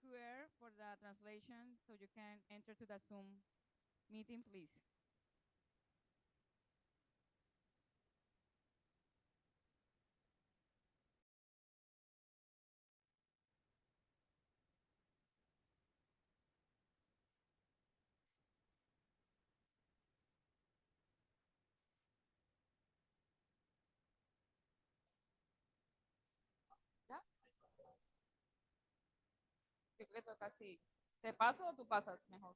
QR for the translation so you can enter to the Zoom meeting, please. ¿Ya? Creo que toca así. ¿Te paso o tú pasas mejor?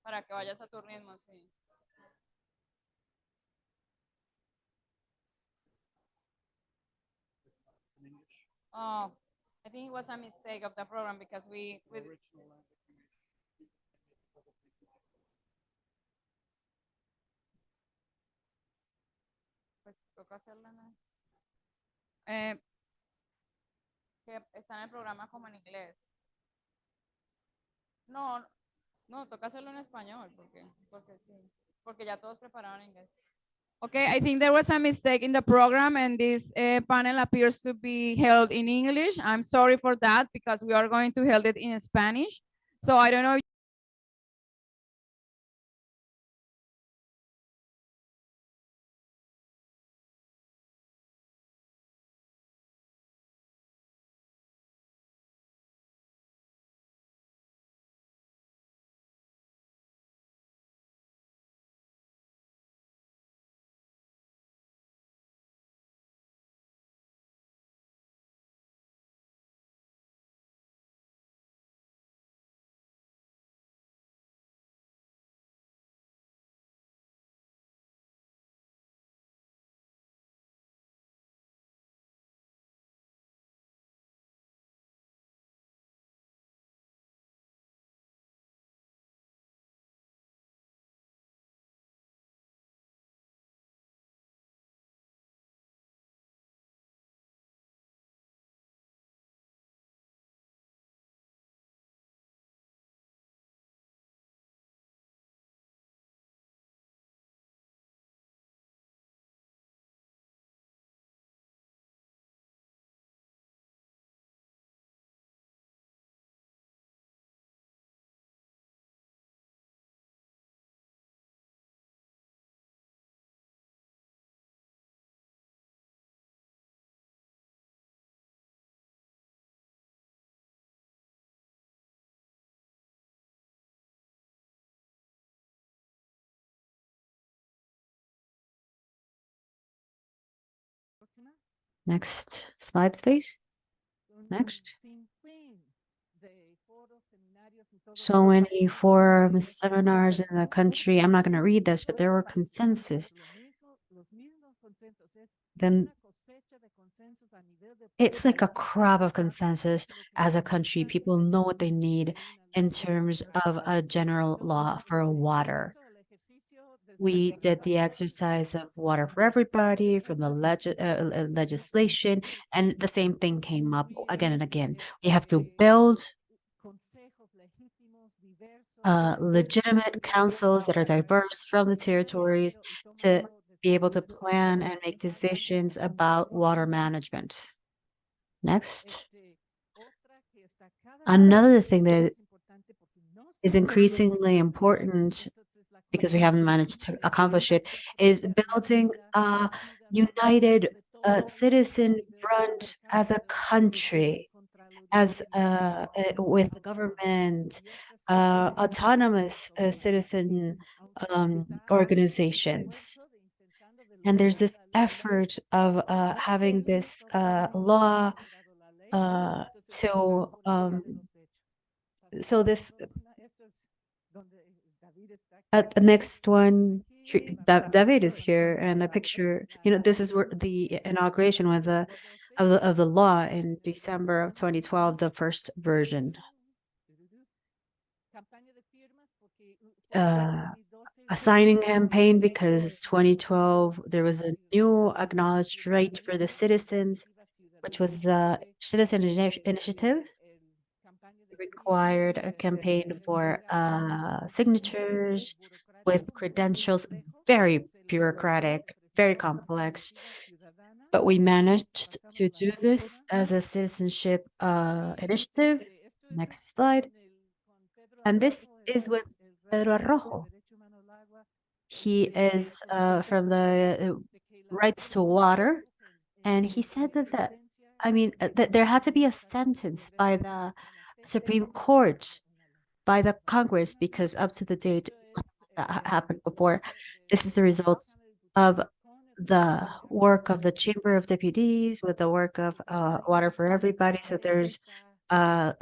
Para que vayas a tu ritmo, sí. Oh, I think it was a mistake of the program because we pues toca hacerla, ¿no? Eh, que está en el programa como en inglés. No, no, toca hacerlo en español porque sí, porque ya todos prepararon en inglés. Okay, I think there was a mistake in the program and this panel appears to be held in English. I'm sorry for that because we are going to hold it in Spanish. So I don't know. Next slide, please. Next. So many forums, seminars in the country. I'm not going to read this, but there were consensus. Then it's like a crop of consensus as a country. People know what they need in terms of a general law for water. We did the exercise of water for everybody from the legislation, and the same thing came up again and again. We have to build legitimate councils that are diverse from the territories to be able to plan and make decisions about water management. Next. Another thing that is increasingly important because we haven't managed to accomplish it is building a united citizen front as a country, as with the government, autonomous citizen organizations. And there's this effort of having this law to so this the next one. David is here, and the picture. This is where the inauguration with the law in December of 2012, the first version. A signing campaign because 2012 there was a new acknowledged right for the citizens, which was the citizen initiative. It required a campaign for signatures with credentials, very bureaucratic, very complex. But we managed to do this as a citizenship initiative. Next slide. And this is with Pedro Arrojo. He is from the Rights to Water, and he said that there had to be a sentence by the Supreme Court, by the Congress, because up to the date that happened before, this is the results of the work of the Chamber of Deputies with the work of Water for Everybody. So there's a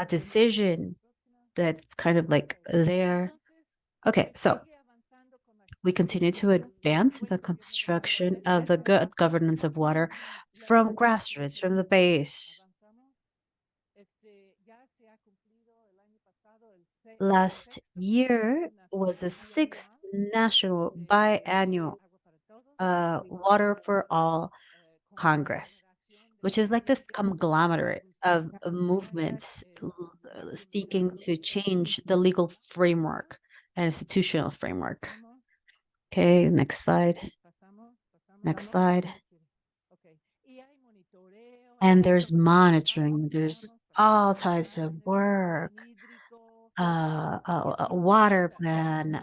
decision that's kind of like there. Okay, so we continue to advance in the construction of the good governance of water from grassroots, from the base. Last year was the 6th National Biannual Water for All Congress, which is like this conglomerate of movements seeking to change the legal framework and institutional framework. Okay, next slide. Next slide. And there's monitoring, there's all types of work, a water plan.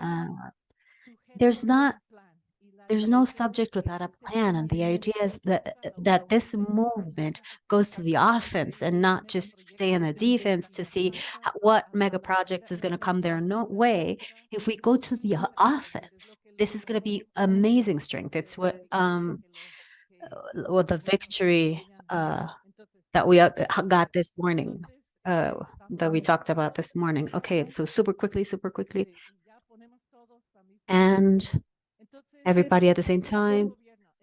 There's no subject without a plan, and the idea is that this movement goes to the offense and not just stay in the defense to see what mega projects is going to come their way. If we go to the offense, this is going to be amazing strength. It's what the victory that we got this morning, that we talked about this morning. Okay, so super quickly, and everybody at the same time.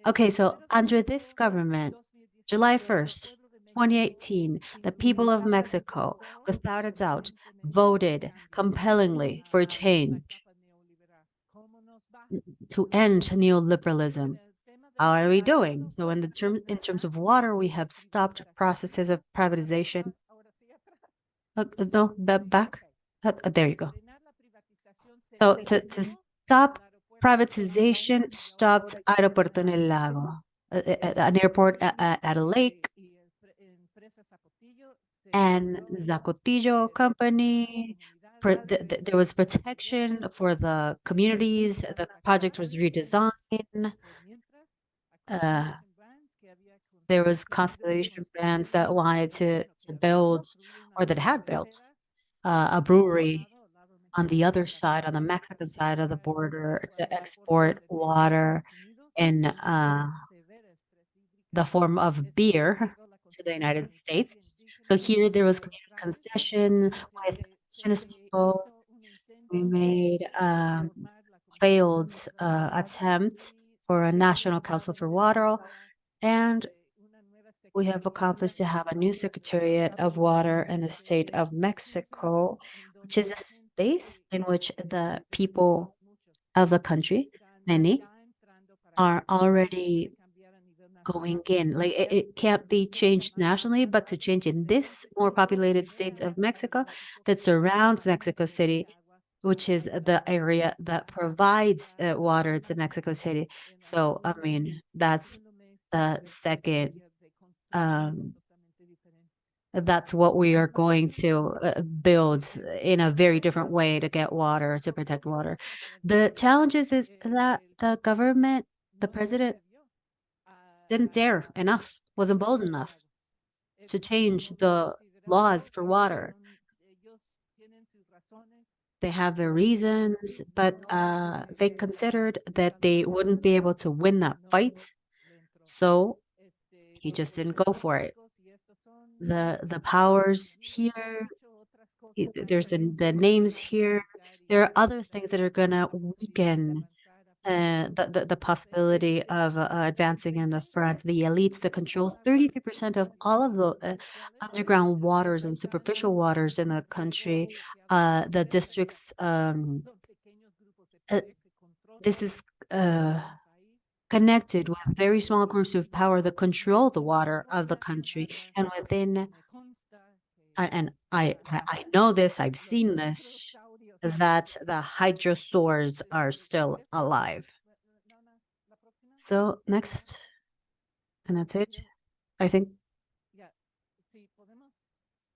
Okay, so under this government, July 1st, 2018, the people of Mexico, without a doubt, voted compellingly for change to end neoliberalism. How are we doing? So in terms of water, we have stopped processes of privatization. No, back. There you go. So to stop privatization, stopped Aeropuerto en el Lago, an airport at a lake, and Zacotillo company. There was protection for the communities. The project was redesigned. There was constellation brands that wanted to build, or that had built, a brewery on the other side, on the Mexican side of the border, to export water in the form of beer to the United States. So here there was concession with indigenous people. We made failed attempt for a National Council for Water, and we have accomplished to have a new Secretariat of Water in the state of Mexico, which is a space in which the people of the country, many, are already going in. Like it can't be changed nationally, but to change in this more populated states of Mexico that surrounds Mexico City, which is the area that provides water to Mexico City. So, I mean, that's the second that's what we are going to build in a very different way to get water, to protect water. The challenges is that the government, the president, didn't dare enough, wasn't bold enough to change the laws for water. They have their reasons, but they considered that they wouldn't be able to win that fight, so he just didn't go for it. The powers here, there's the names here. There are other things that are going to weaken the possibility of advancing in the front. The elites that control 33% of all of the underground waters and superficial waters in the country, the districts, this is connected with very small groups of power that control the water of the country. And within, and I know this, I've seen this, that the hydrosaurs are still alive. So next, and that's it, I think.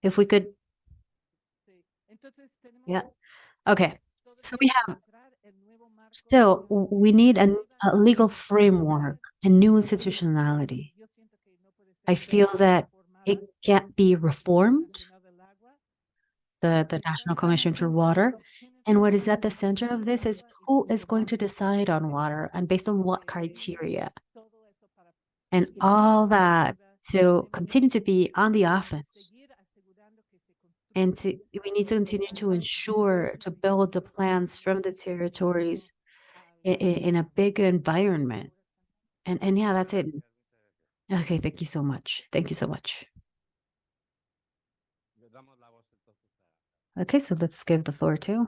If we could, yeah. Okay. So we have still, we need a legal framework and new institutionality. I feel that it can't be reformed, the National Commission for Water. And what is at the center of this is who is going to decide on water and based on what criteria and all that to continue to be on the offense. And we need to continue to ensure to build the plans from the territories in a big environment. And yeah, that's it. Okay, thank you so much. Thank you so much. Okay, so let's give the floor to.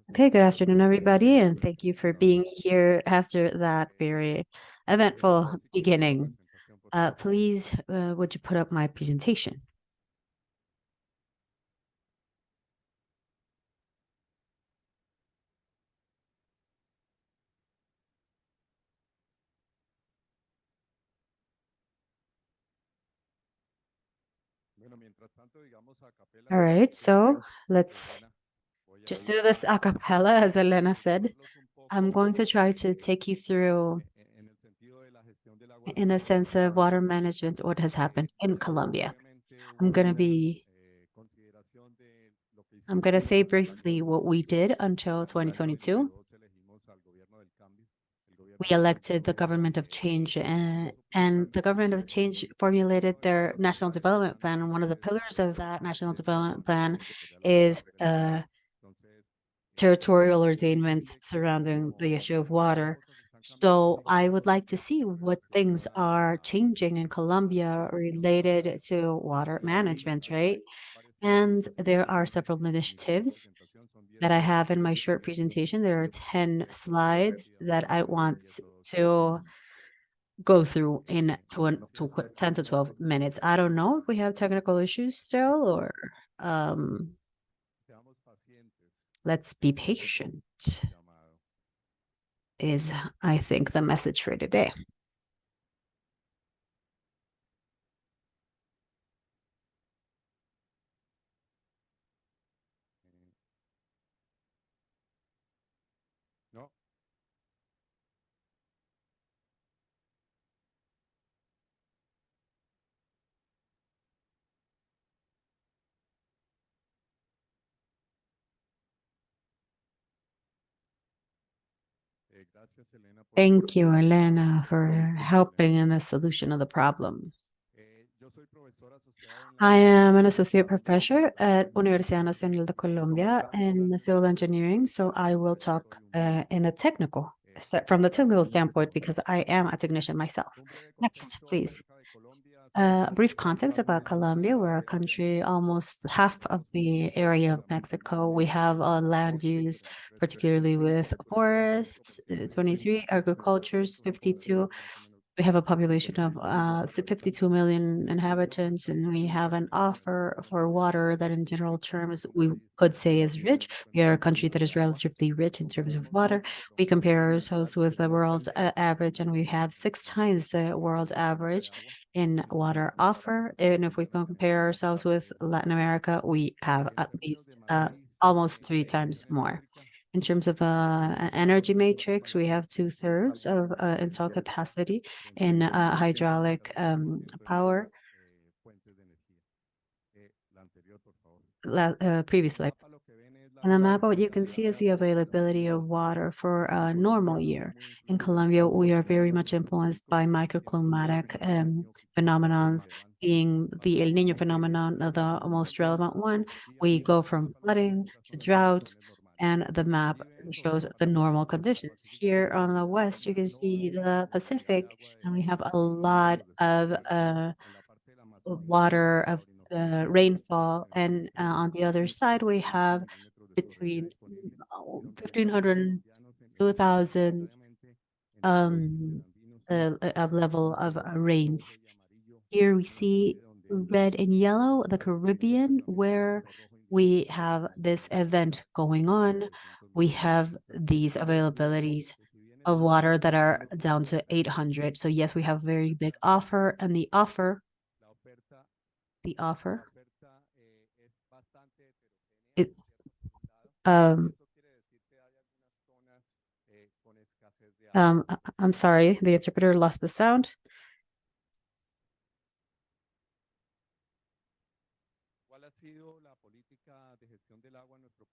Okay, good afternoon, everybody, and thank you for being here after that very eventful beginning. Please, would you put up my presentation? All right, so let's just do this a cappella, as Elena said. I'm going to try to take you through, in a sense of water management, what has happened in Colombia. I'm going to be, I'm going to say briefly what we did until 2022. We elected the government of change, and the government of change formulated their national development plan. And one of the pillars of that national development plan is territorial ordainments surrounding the issue of water. So I would like to see what things are changing in Colombia related to water management, right? And there are several initiatives that I have in my short presentation. There are 10 slides that I want to go through in 10 to 12 minutes. I don't know if we have technical issues still or let's be patient is, I think, the message for today. Thank you, Elena, for helping in the solution of the problem. I am an associate professor at Universidad Nacional de Colombia in civil engineering, so I will talk in a technical, from the technical standpoint, because I am a technician myself. Next, please. A brief context about Colombia. We're a country almost half of the area of Mexico. We have a land use, particularly with forests, 23, agricultures, 52. We have a population of 52 million inhabitants, and we have an offer for water that, in general terms, we could say is rich. We are a country that is relatively rich in terms of water. We compare ourselves with the world's average, and we have 6 times the world average in water offer. And if we compare ourselves with Latin America, we have at least almost 3 times more. In terms of energy matrix, we have 2/3 of installed capacity in hydraulic power. Previously. On the map, what you can see is the availability of water for a normal year. In Colombia, we are very much influenced by microclimatic phenomenons, being the El Niño phenomenon, the most relevant one. We go from flooding to drought, and the map shows the normal conditions. Here on the west, you can see the Pacific, and we have a lot of water, of rainfall, and on the other side, we have between 1,500 and 2,000 of level of rains. Here we see red and yellow, the Caribbean, where we have this event going on. We have these availabilities of water that are down to 800. So yes, we have a very big offer, and the offer the offer. It, um, I'm sorry, the interpreter lost the sound.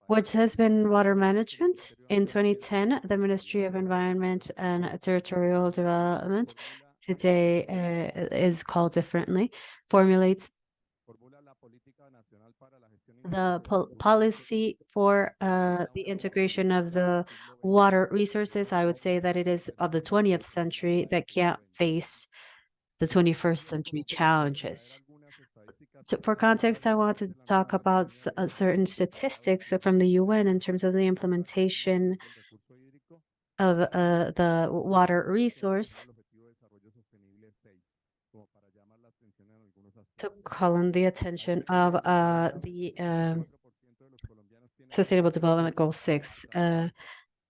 What has been water management? In 2010, the Ministry of Environment and Territorial Development, today is called differently, formulates the policy for the integration of the water resources. I would say that it is of the 20th century that can't face the 21st century challenges. So for context, I want to talk about certain statistics from the UN in terms of the implementation of the water resource, to call in the attention of the Sustainable Development Goal 6.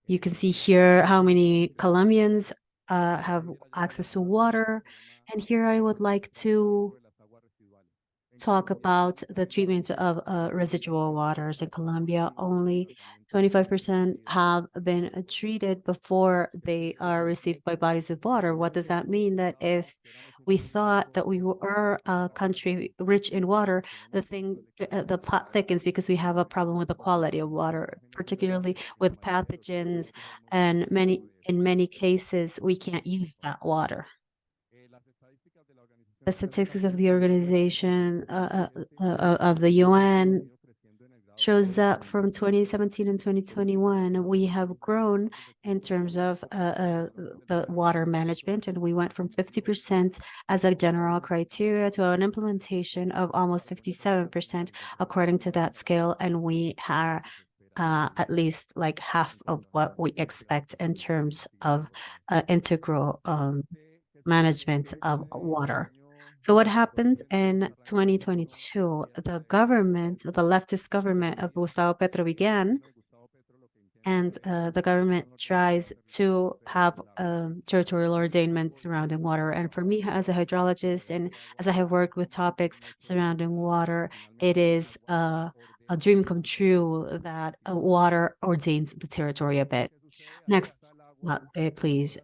You can see here how many Colombians have access to water. And here I would like to talk about the treatment of residual waters in Colombia. Only 25% have been treated before they are received by bodies of water. What does that mean? That if we thought that we were a country rich in water, the plot thickens because we have a problem with the quality of water, particularly with pathogens, and in many cases we can't use that water. The statistics of the organization of the UN shows that from 2017 and 2021, we have grown in terms of the water management, and we went from 50% as a general criteria to an implementation of almost 57% according to that scale, and we are at least like half of what we expect in terms of integral management of water. So what happened in 2022? The government, the leftist government of Gustavo Petro began, and the government tries to have territorial ordainments surrounding water. And for me, as a hydrologist, and as I have worked with topics surrounding water, it is a dream come true that water ordains the territory a bit. Next, please.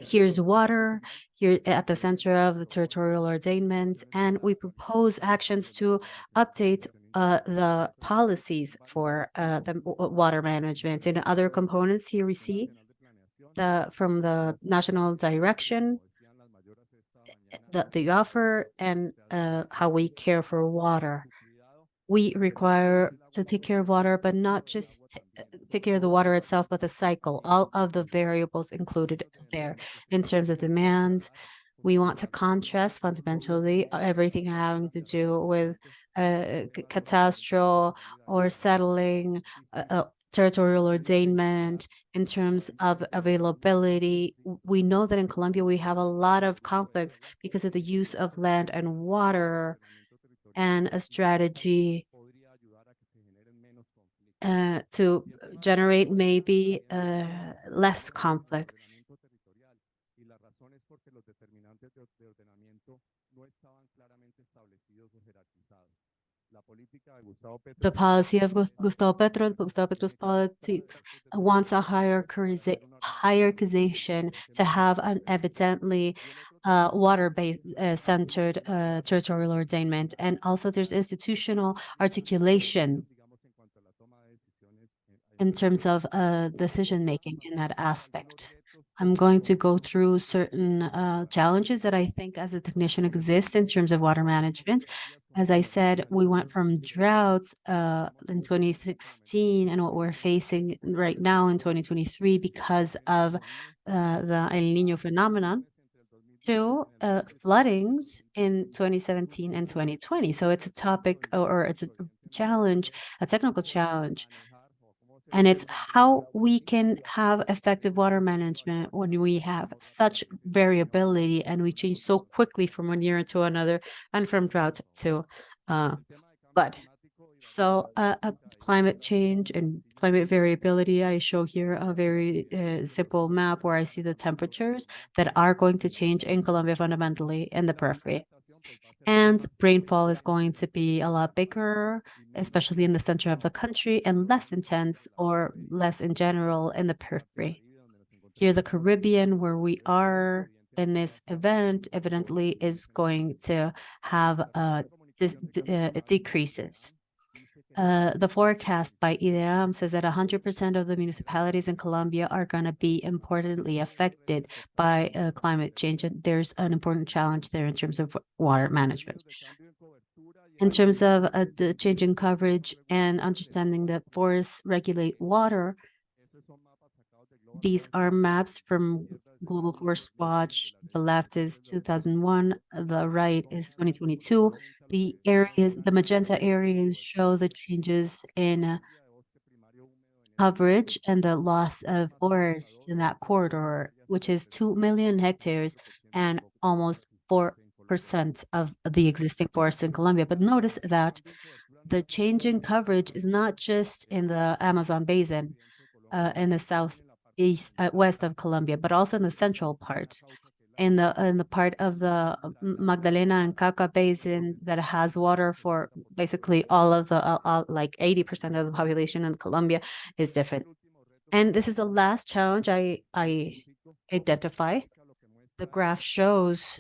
Here's water, here at the center of the territorial ordainment, and we propose actions to update the policies for the water management. In other components here we see from the national direction, the offer, and how we care for water. We require to take care of water, but not just take care of the water itself, but the cycle, all of the variables included there. In terms of demands, we want to contrast fundamentally everything having to do with catastrophe or settling, territorial ordainment. In terms of availability, we know that in Colombia we have a lot of conflicts because of the use of land and water, and a strategy to generate maybe less conflicts. The policy of Gustavo Petro's politics wants a hierarchization to have an evidently water-based centered territorial ordainment. And also there's institutional articulation in terms of decision-making in that aspect. I'm going to go through certain challenges that I think as a technician exist in terms of water management. As I said, we went from droughts in 2016 and what we're facing right now in 2023 because of the El Niño phenomenon, to floodings in 2017 and 2020. So it's a topic, or it's a challenge, a technical challenge. And it's how we can have effective water management when we have such variability and we change so quickly from one year to another, and from drought to flood. So climate change and climate variability, I show here a very simple map where I see the temperatures that are going to change in Colombia fundamentally in the periphery. And rainfall is going to be a lot bigger, especially in the center of the country, and less intense or less in general in the periphery. Here, the Caribbean, where we are in this event, evidently is going to have decreases. The forecast by IDEAM says that 100% of the municipalities in Colombia are going to be importantly affected by climate change. And there's an important challenge there in terms of water management. In terms of the change in coverage and understanding that forests regulate water, these are maps from Global Forest Watch. The left is 2001, the right is 2022. The areas, the magenta areas show the changes in coverage and the loss of forest in that corridor, which is 2 million hectares and almost 4% of the existing forests in Colombia. But notice that the change in coverage is not just in the Amazon basin, in the southeast, west of Colombia, but also in the central part, in the part of the Magdalena and Cauca basin that has water for basically all of the like 80% of the population in Colombia is different. And this is the last challenge I identify. The graph shows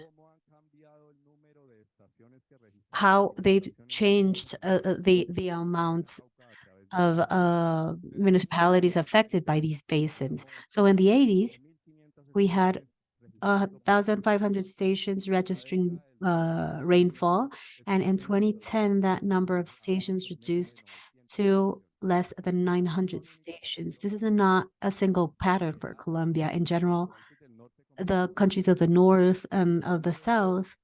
how they've changed the amount of municipalities affected by these basins. So in the 80s, we had 1,500 stations registering rainfall, and in 2010, that number of stations reduced to less than 900 stations. This is not a single pattern for Colombia. In general, the countries of the north and of the south,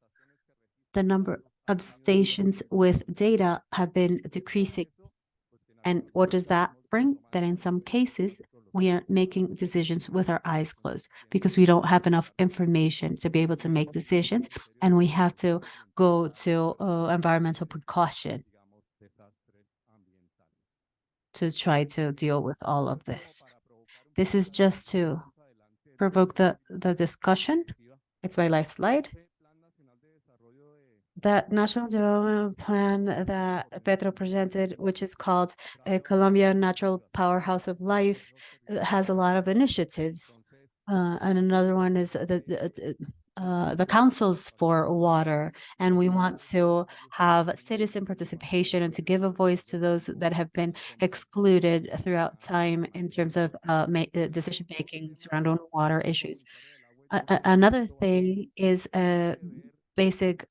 the number of stations with data have been decreasing. And what does that bring? That in some cases, we are making decisions with our eyes closed because we don't have enough information to be able to make decisions. And we have to go to environmental precaution to try to deal with all of this. This is just to provoke the discussion. It's my last slide. That National Development Plan that Petro presented, which is called Colombia Natural Powerhouse of Life, has a lot of initiatives. And another one is the councils for water. And we want to have citizen participation and to give a voice to those that have been excluded throughout time in terms of decision making surrounding water issues. Another thing is basic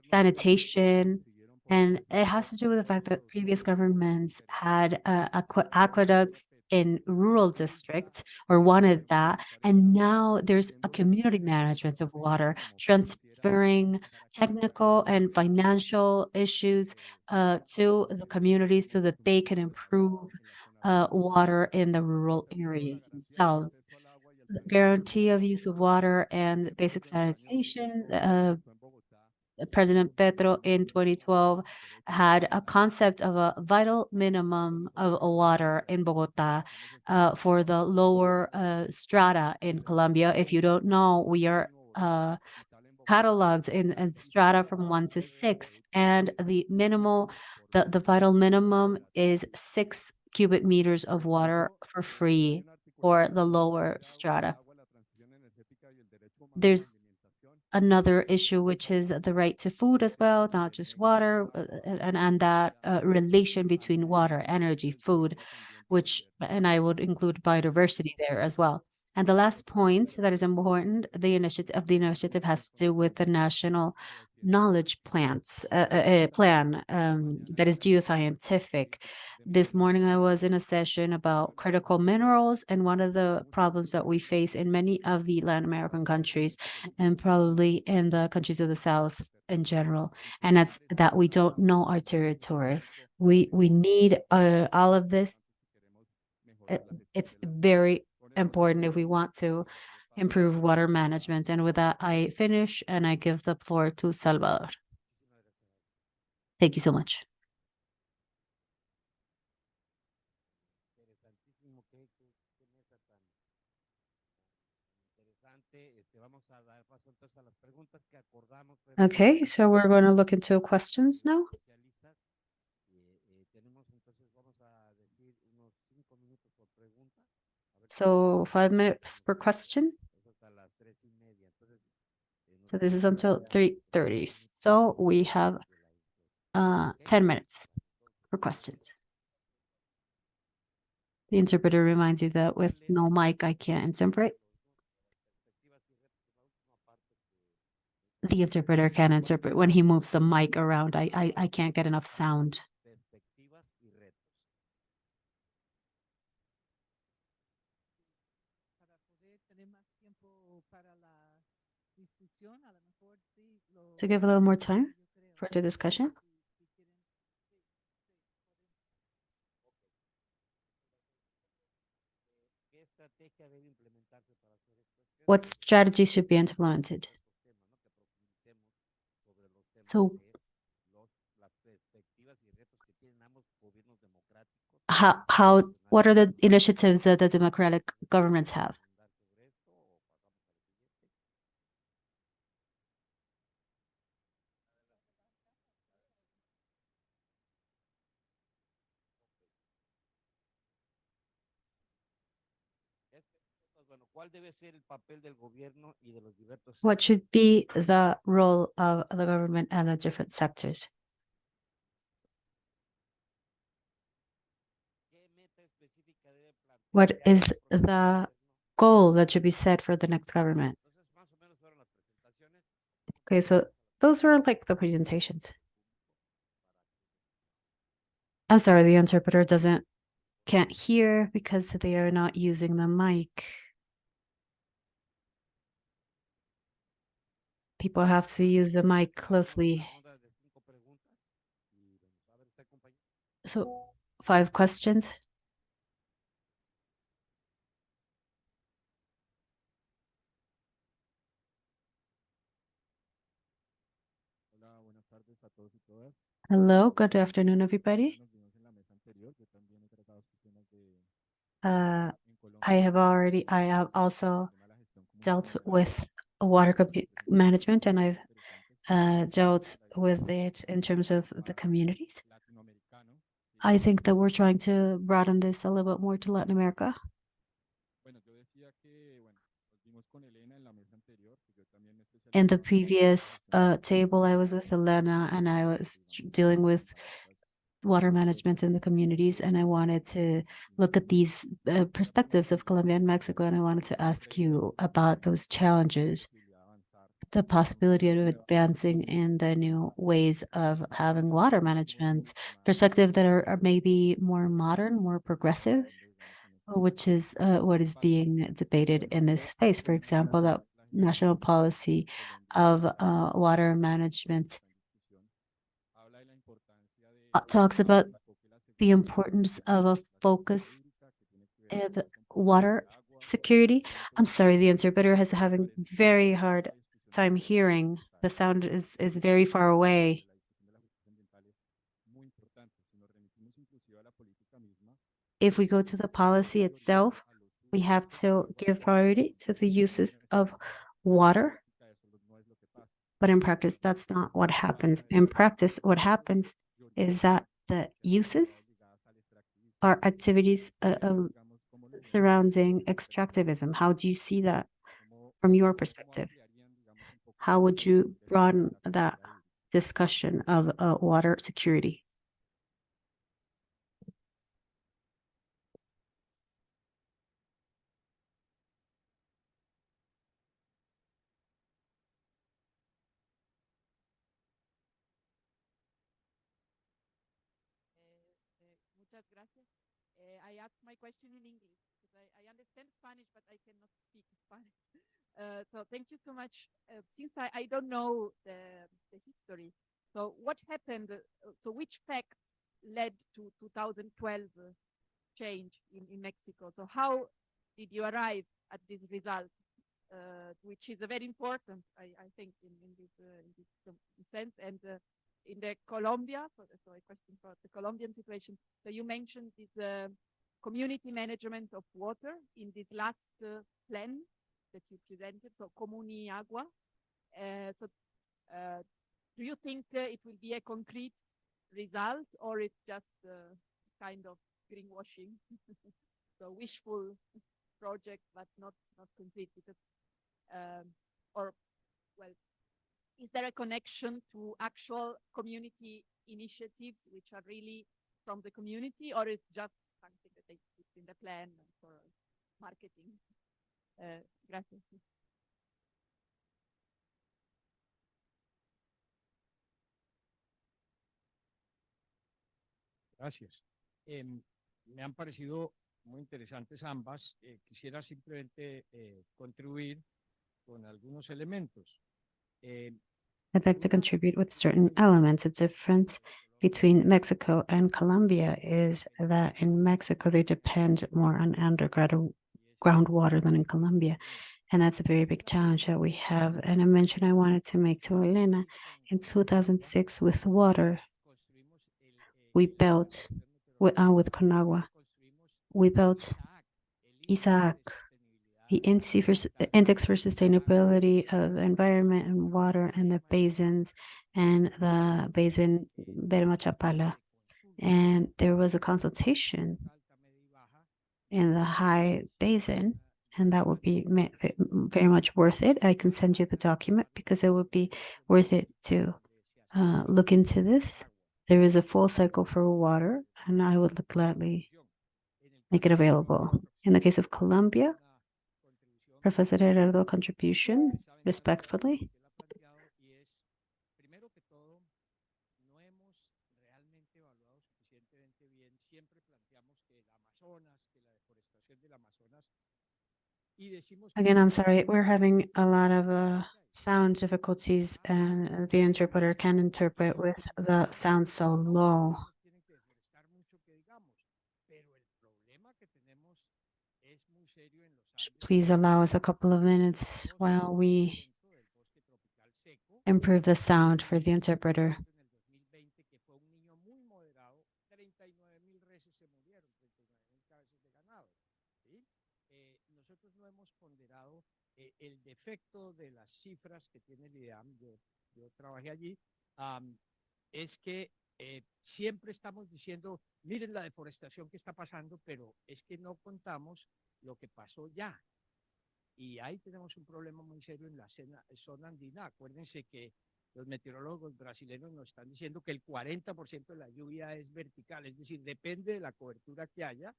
sanitation, and it has to do with the fact that previous governments had aqueducts in rural districts or wanted that, and now there's a community management of water, transferring technical and financial issues to the communities so that they can improve water in the rural areas themselves. Guarantee of use of water and basic sanitation. President Petro in 2012 had a concept of a vital minimum of water in Bogota for the lower strata in Colombia. If you don't know, we are cataloged in strata from 1 to 6, and the vital minimum is 6 cubic meters of water for free for the lower strata. There's another issue, which is the right to food as well, not just water, and that relation between water, energy, food, and I would include biodiversity there as well. And the last point that is important, the initiative has to do with the national knowledge plan that is geoscientific. This morning I was in a session about critical minerals, and one of the problems that we face in many of the Latin American countries and probably in the countries of the South in general, and that's that we don't know our territory. We need all of this. It's very important if we want to improve water management. And with that, I finish and I give the floor to Salvador. Thank you so much. Okay, so we're going to look into questions now. So 5 minutes per question. So this is until 3:30. So we have 10 minutes for questions. The interpreter reminds you that with no mic, I can't interpret. The interpreter can't interpret when he moves the mic around. I can't get enough sound. To give a little more time for the discussion. What strategy should be implemented? So what are the initiatives that the democratic governments have? What should be the role of the government and the different sectors? What is the goal that should be set for the next government? Okay, so those were like the presentations. I'm sorry, the interpreter can't hear because they are not using the mic. People have to use the mic closely. So 5 questions. Hello, good afternoon, everybody. I have also dealt with water management, and I've dealt with it in terms of the communities. I think that we're trying to broaden this a little bit more to Latin America. In the previous table, I was with Elena, and I was dealing with water management in the communities, and I wanted to look at these perspectives of Colombia and Mexico, and I wanted to ask you about those challenges, the possibility of advancing in the new ways of having water management, perspective that are maybe more modern, more progressive, which is what is being debated in this space. For example, that national policy of water management talks about the importance of a focus of water security. I'm sorry, the interpreter is having very hard time hearing. The sound is very far away. If we go to the policy itself, we have to give priority to the uses of water. But in practice, that's not what happens. In practice, what happens is that the uses are activities surrounding extractivism. How do you see that from your perspective? How would you broaden that discussion of water security? Muchas gracias. I asked my question in English because I understand Spanish, but I cannot speak Spanish. So thank you so much. Since I don't know the history, so what happened? So which fact led to 2012 change in Mexico? So how did you arrive at this result, which is very important, I think, in this sense? And in the Colombia, so a question for the Colombian situation. So you mentioned this community management of water in this last plan that you presented, so Comuni Agua. So do you think it will be a concrete result, or it's just kind of greenwashing? So wishful project, but not complete, because or well, is there a connection to actual community initiatives which are really from the community, or it's just something that they put in the plan for marketing? Gracias. Gracias. Me han parecido muy interesantes ambas. Quisiera simplemente contribuir con algunos elementos. I'd like to contribute with certain elements. The difference between Mexico and Colombia is that in Mexico, they depend more on underground groundwater than in Colombia. And that's a very big challenge that we have. And a mention I wanted to make to Elena, in 2006 with water, we built with Conagua, we built Isaac, the Index for Sustainability of the Environment and Water and the basins and the basin Bermachapala. And there was a consultation in the high basin, and that would be very much worth it. I can send you the document because it would be worth it to look into this. There is a full cycle for water, and I would gladly make it available. In the case of Colombia, Professor Gerardo contribution, respectfully. Again, I'm sorry, we're having a lot of sound difficulties, and the interpreter can interpret with the sound so low. Please allow us a couple of minutes while we improve the sound for the interpreter. El defecto de las cifras que tiene el IDEAM, yo trabajé allí, es que siempre estamos diciendo, miren la deforestación que está pasando, pero es que no contamos lo que pasó ya. Y ahí tenemos un problema muy serio en la zona andina. Acuérdense que los meteorólogos brasileños nos están diciendo que el 40% de la lluvia es vertical, es decir, depende de la cobertura que haya,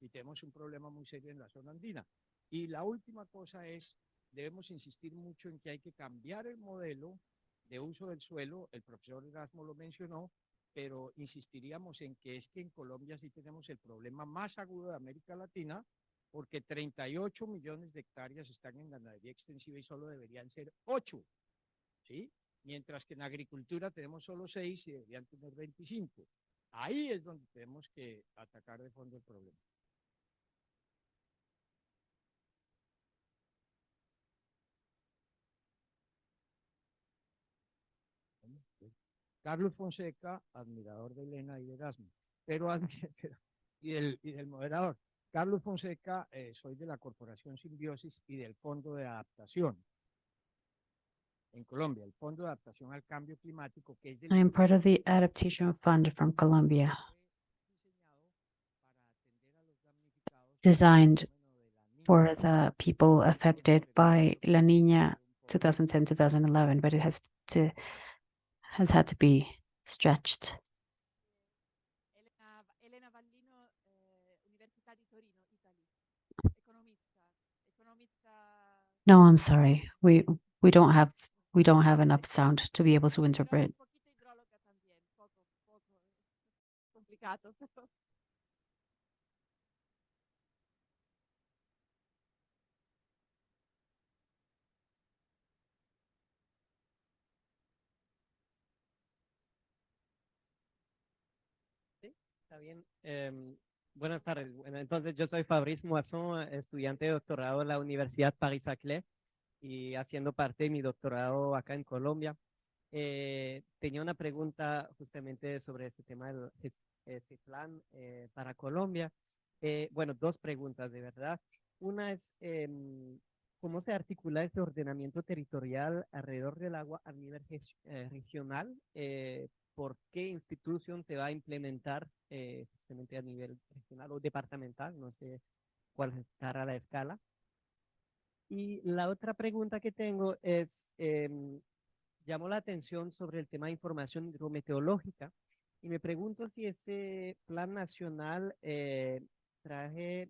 y tenemos un problema muy serio en la zona andina. Y la última cosa es, debemos insistir mucho en que hay que cambiar el modelo de uso del suelo. El profesor Erasmo lo mencionó, pero insistiríamos en que es que en Colombia sí tenemos el problema más agudo de América Latina, porque 38 millones de hectáreas están en ganadería extensiva y solo deberían ser 8, ¿sí? Mientras que en agricultura tenemos solo 6 y deberían tener 25. Ahí es donde tenemos que atacar de fondo el problema. Carlos Fonseca, admirador de Elena y de Erasmo, y del moderador. Carlos Fonseca, soy de la Corporación Simbiosis y del Fondo de Adaptación en Colombia, el Fondo de Adaptación al Cambio Climático, que es del... I am part of the Adaptation Fund from Colombia, designed for the people affected by La Niña 2010-2011, but it has had to be stretched. Elena Vallino, Università di Torino, Italy. Economista. No, I'm sorry. We don't have enough sound to be able to interpret. Complicato. Está bien. Buenas tardes. Bueno, entonces yo soy Fabrice Moisson, estudiante de doctorado en la Universidad Paris-Saclay y haciendo parte de mi doctorado acá en Colombia. Tenía una pregunta justamente sobre este tema este plan para Colombia. Bueno, dos preguntas de verdad. Una es, ¿cómo se articula este ordenamiento territorial alrededor del agua a nivel regional? ¿Por qué institución se va a implementar justamente a nivel regional o departamental? No sé cuál estará la escala. Y la otra pregunta que tengo es, llamó la atención sobre el tema de información hidrometeorológica y me pregunto si este plan nacional trae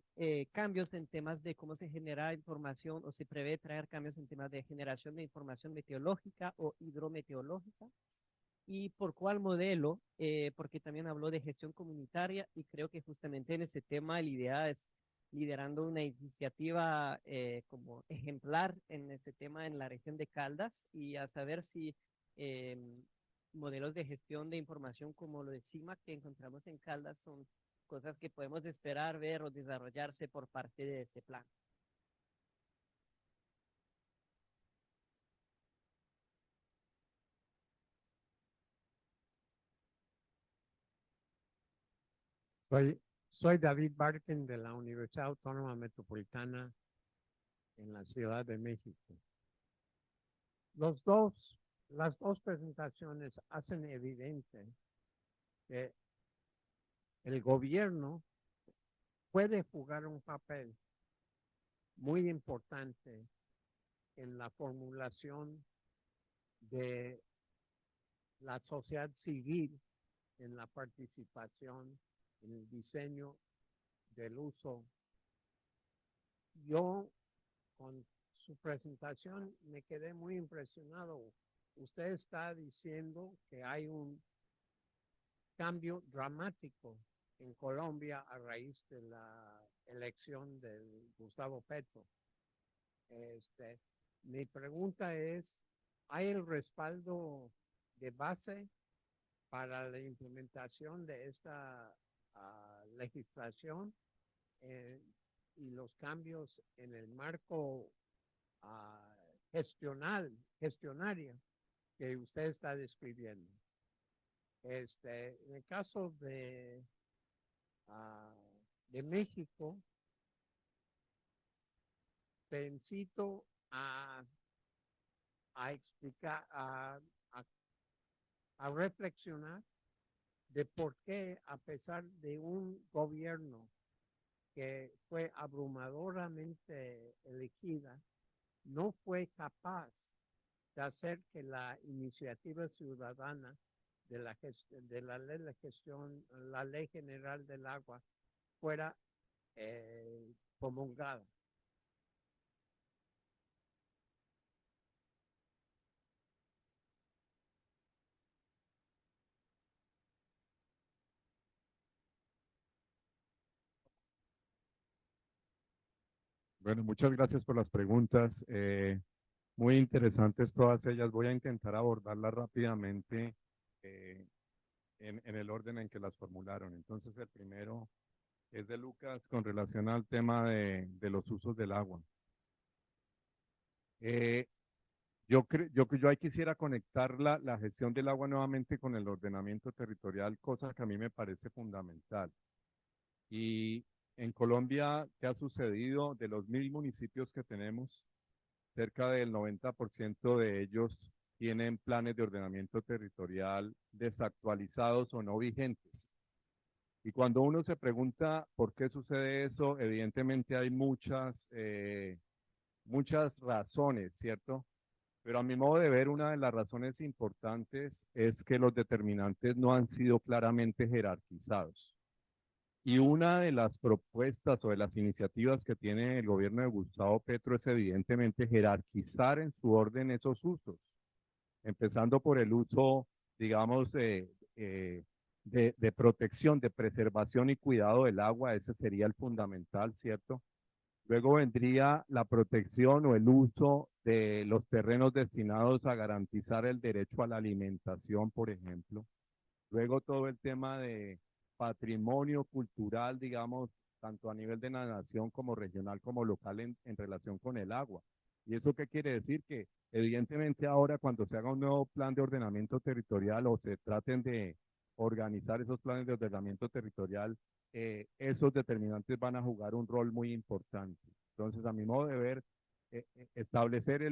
cambios en temas de cómo se genera información o se prevé traer cambios en temas de generación de información meteorológica o hidrometeorológica y por cuál modelo, porque también habló de gestión comunitaria y creo que justamente en ese tema la idea es liderando una iniciativa como ejemplar en ese tema en la región de Caldas y a saber si modelos de gestión de información como lo de CIMA que encontramos en Caldas son cosas que podemos esperar ver o desarrollarse por parte de ese plan. Soy David Barken de la Universidad Autónoma Metropolitana en la Ciudad de México. Las dos presentaciones hacen evidente que el gobierno puede jugar un papel muy importante en la formulación de la sociedad civil, en la participación, en el diseño del uso. Yo con su presentación me quedé muy impresionado. Usted está diciendo que hay un cambio dramático en Colombia a raíz de la elección de Gustavo Petro. Mi pregunta es, ¿hay el respaldo de base para la implementación de esta legislación y los cambios en el marco gestionario que usted está describiendo? En el caso de México, te incito a explicar, a reflexionar de por qué, a pesar de un gobierno que fue abrumadoramente elegida, no fue capaz de hacer que la iniciativa ciudadana de la ley general del agua fuera promulgada. Bueno, muchas gracias por las preguntas. Muy interesantes todas ellas. Voy a intentar abordarlas rápidamente en el orden en que las formularon. Entonces, el primero es de Lucas con relación al tema de los usos del agua. Yo ahí quisiera conectar la gestión del agua nuevamente con el ordenamiento territorial, cosa que a mí me parece fundamental. Y en Colombia, ¿qué ha sucedido? De los 1000 municipios que tenemos, cerca del 90% de ellos tienen planes de ordenamiento territorial desactualizados o no vigentes. Y cuando uno se pregunta por qué sucede eso, evidentemente hay muchas razones, ¿cierto? Pero a mi modo de ver, una de las razones importantes es que los determinantes no han sido claramente jerarquizados. Y una de las propuestas o de las iniciativas que tiene el gobierno de Gustavo Petro es evidentemente jerarquizar en su orden esos usos, empezando por el uso, digamos, de protección, de preservación y cuidado del agua, ese sería el fundamental, ¿cierto? Luego vendría la protección o el uso de los terrenos destinados a garantizar el derecho a la alimentación, por ejemplo. Luego todo el tema de patrimonio cultural, digamos, tanto a nivel de la nación como regional como local en relación con el agua. ¿Y eso qué quiere decir? Que evidentemente ahora cuando se haga un nuevo plan de ordenamiento territorial o se traten de organizar esos planes de ordenamiento territorial, esos determinantes van a jugar un rol muy importante. Entonces, a mi modo de ver, establecer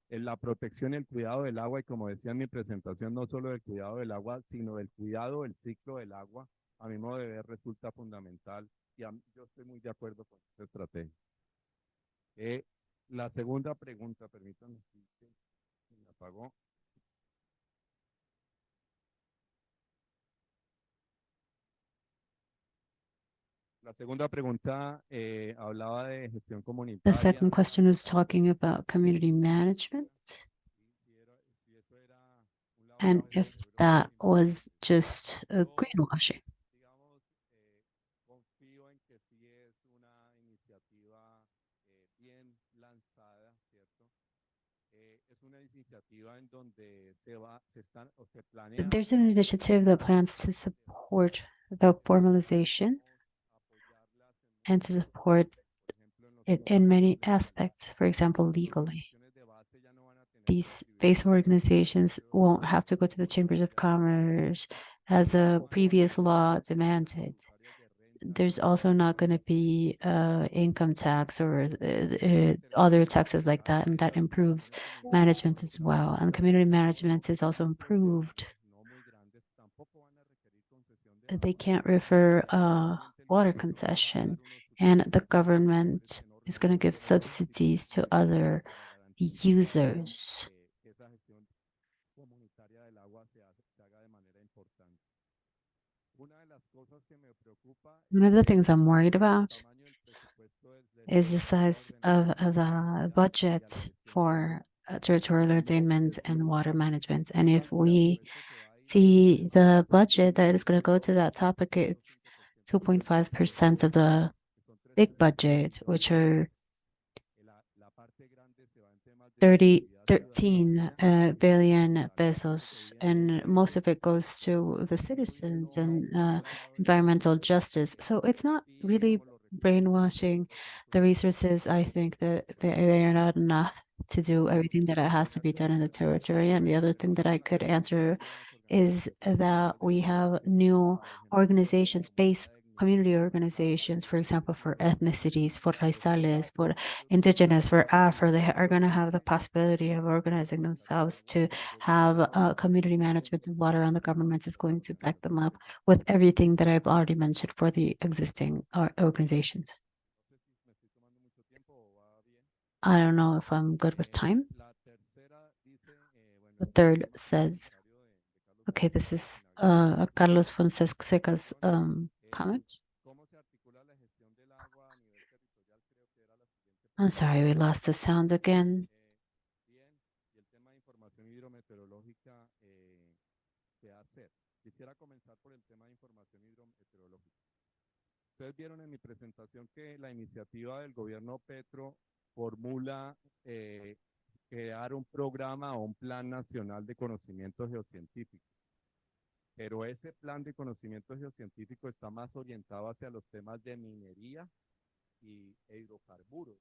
la protección y el cuidado del agua, y como decía en mi presentación, no solo del cuidado del agua, sino del cuidado del ciclo del agua, a mi modo de ver, resulta fundamental, y yo estoy muy de acuerdo con esta estrategia. La segunda pregunta, permítanme, me apagó. La segunda pregunta hablaba de gestión The comunitaria. second question was talking about community management and if that was just greenwashing. Digamos, confío en que sí es una iniciativa bien lanzada, ¿cierto? Es una iniciativa en donde se planea There's an initiative that plans to support the formalization apoyarlas and to support por ejemplo, en los it in many aspects, for example, legally. organizaciones de base ya no van a tener These posibilidad base organizations won't have to go to the chambers of commerce as a previous law demanded. There's also not going to be income tax or other taxes like that, and that improves management as well. And community management is also improved. no muy grandes, tampoco van a requerir concesión de They agua. can't refer water concession, and the government is going to give subsidies to other users. Que esa gestión comunitaria del agua se haga de manera importante. Una de las cosas que me preocupa One of the things I'm worried el about tamaño del presupuesto is the size of the budget for territorial ordainment and water management. And if we see the budget that is going to go to that topic, it's 2.5% of the big budget, which are 13 billion pesos, and most of it goes to the citizens and environmental justice. So it's not really brainwashing the resources. I think that they are not enough to do everything that has to be done in the territory. And the other thing that I could answer is that we have new organizations, base community organizations, for example, for ethnicities, for raizales, for indigenous, for Afro. They are going to have the possibility of organizing themselves to have community management of water, and the government is going to back them up with everything that I've already mentioned for the existing organizations. I don't know if I'm good with time. The third says, okay, this is Carlos Fonseca's comment. I'm sorry, we lost the sound again. Quisiera comenzar por el tema de información hidrometeorológica. Ustedes vieron en mi presentación que la iniciativa del gobierno Petro formula crear un programa o un plan nacional de conocimiento geocientífico. Pero ese plan de conocimiento geocientífico está más orientado hacia los temas de minería e hidrocarburos.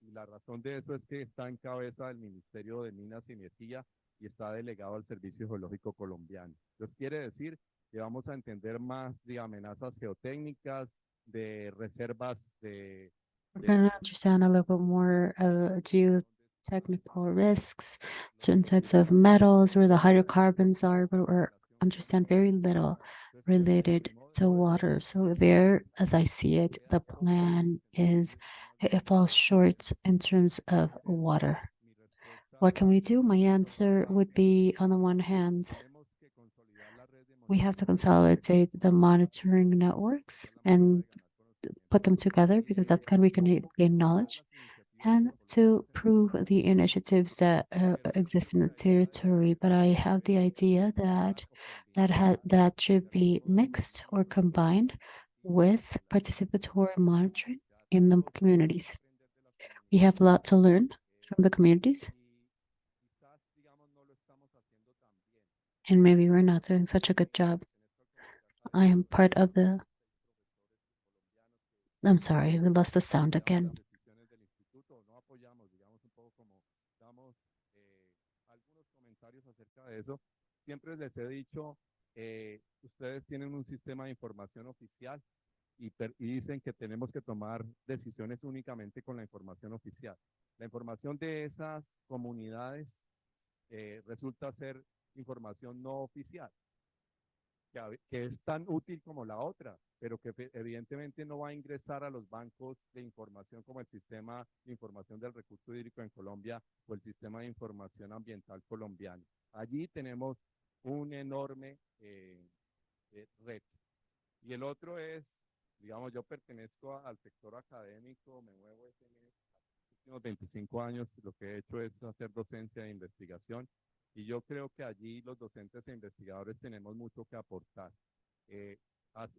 Y la razón de eso es que está en cabeza del Ministerio de Minas y Energía y está delegado al Servicio Geológico Colombiano. Entonces quiere decir que vamos a entender más de amenazas geotécnicas, de reservas de... We're going to understand a little bit more geotechnical risks, certain types of metals, where the hydrocarbons are, but we're understand very little related to water. So there, as I see it, the plan is, it falls short in terms of water. What can we do? My answer would be, on the one hand, we have to consolidate the monitoring networks and put them together, because that's how we can gain knowledge, and to prove the initiatives that exist in the territory. But I have the idea that should be mixed or combined with participatory monitoring in the communities. We have a lot to learn from the communities, and maybe we're not doing such a good job. I am part of the... I'm sorry, we lost the sound again. Siempre les he dicho, ustedes tienen un sistema de información oficial y dicen que tenemos que tomar decisiones únicamente con la información oficial. La información de esas comunidades resulta ser información no oficial, que es tan útil como la otra, pero que evidentemente no va a ingresar a los bancos de información como el sistema de información del recurso hídrico en Colombia o el sistema de información ambiental colombiano. Allí tenemos un enorme reto. Y el otro es, digamos, yo pertenezco al sector académico, me muevo en los últimos 25 años, lo que he hecho es hacer docencia e investigación, y yo creo que allí los docentes e investigadores tenemos mucho que aportar.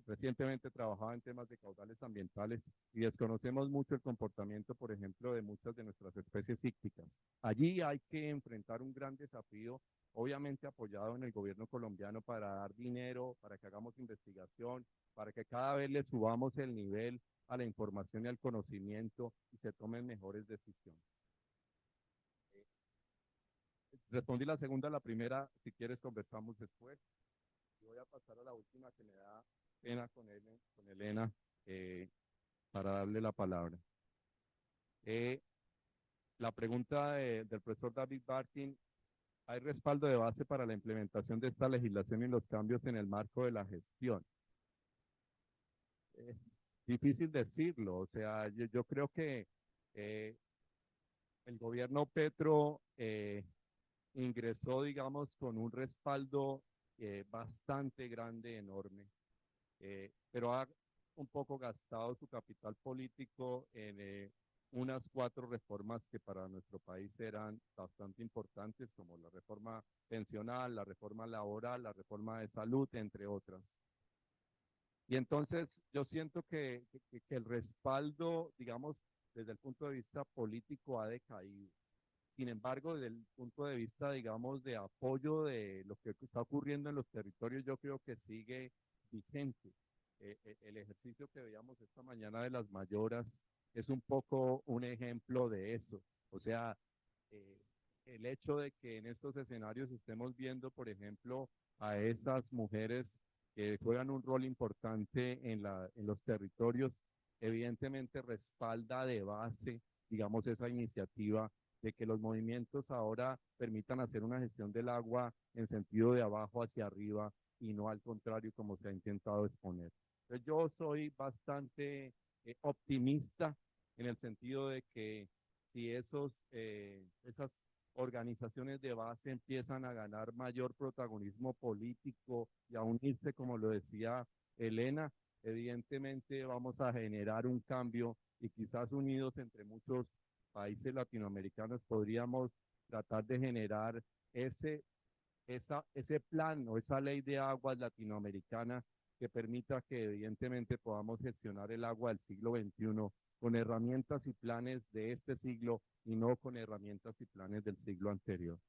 Recientemente trabajaba en temas de caudales ambientales y desconocemos mucho el comportamiento, por ejemplo, de muchas de nuestras especies ícticas. Allí hay que enfrentar un gran desafío, obviamente apoyado en el gobierno colombiano para dar dinero, para que hagamos investigación, para que cada vez le subamos el nivel a la información y al conocimiento y se tomen mejores decisiones. Respondí la segunda, la primera, si quieres conversamos después. Y voy a pasar a la última que me da pena con Elena para darle la palabra. La pregunta del profesor David Barkin: ¿hay respaldo de base para la implementación de esta legislación y los cambios en el marco de la gestión? Difícil decirlo, o sea, yo creo que el gobierno Petro ingresó, digamos, con un respaldo bastante grande, enorme, pero ha un poco gastado su capital político en unas 4 reformas que para nuestro país eran bastante importantes, como la reforma pensional, la reforma laboral, la reforma de salud, entre otras. Y entonces yo siento que el respaldo, digamos, desde el punto de vista político ha decaído. Sin embargo, desde el punto de vista, digamos, de apoyo de lo que está ocurriendo en los territorios, yo creo que sigue vigente. El ejercicio que veíamos esta mañana de las mayoras es un poco un ejemplo de eso. O sea, el hecho de que en estos escenarios estemos viendo, por ejemplo, a esas mujeres que juegan un rol importante en los territorios, evidentemente respalda de base, digamos, esa iniciativa de que los movimientos ahora permitan hacer una gestión del agua en sentido de abajo hacia arriba y no al contrario como se ha intentado exponer. Entonces yo soy bastante optimista en el sentido de que si esas organizaciones de base empiezan a ganar mayor protagonismo político y a unirse, como lo decía Elena, evidentemente vamos a generar un cambio y quizás unidos entre muchos países latinoamericanos podríamos tratar de generar ese plan o esa ley de aguas latinoamericana que permita que evidentemente podamos gestionar el agua del siglo XXI con herramientas y planes de este siglo y no con herramientas y planes del siglo anterior.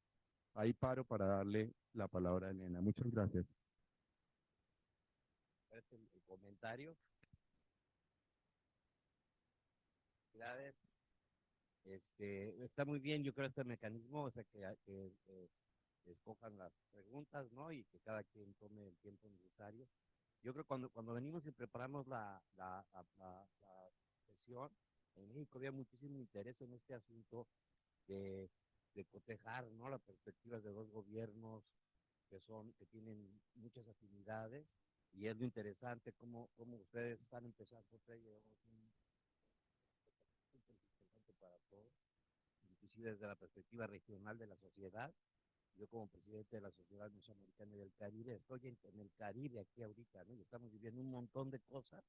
Ahí paro para darle la palabra a Elena. Muchas gracias. El comentario. Gracias. Está muy bien, yo creo, este mecanismo, o sea, que escojan las preguntas, ¿no? Y que cada quien tome el tiempo necesario. Yo creo que cuando venimos y preparamos la sesión, en México había muchísimo interés en este asunto de cotejar, ¿no? Las perspectivas de 2 gobiernos que tienen muchas afinidades, y es lo interesante cómo ustedes están empezando a traer un importante para todos, inclusive desde la perspectiva regional de la sociedad. Yo como presidente de la Sociedad Mesoamericana y del Caribe, estoy en el Caribe aquí ahorita, ¿no? Y estamos viviendo un montón de cosas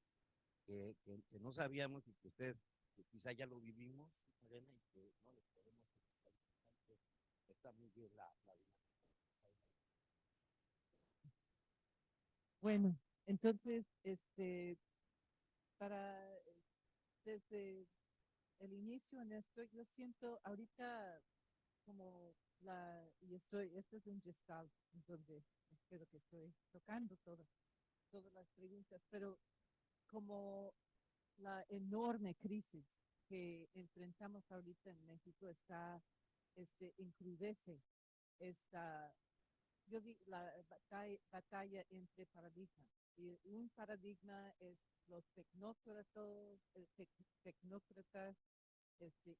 que no sabíamos y que ustedes que quizá ya lo vivimos, Elena, y que no les podemos explicar. Está muy bien la Bueno, entonces, desde el inicio en esto, yo siento ahorita como este es un gestalt donde espero que estoy tocando todas las preguntas, pero como la enorme crisis que enfrentamos ahorita en México encrudece esta, yo digo, la batalla entre paradigmas. Y un paradigma es los tecnócratas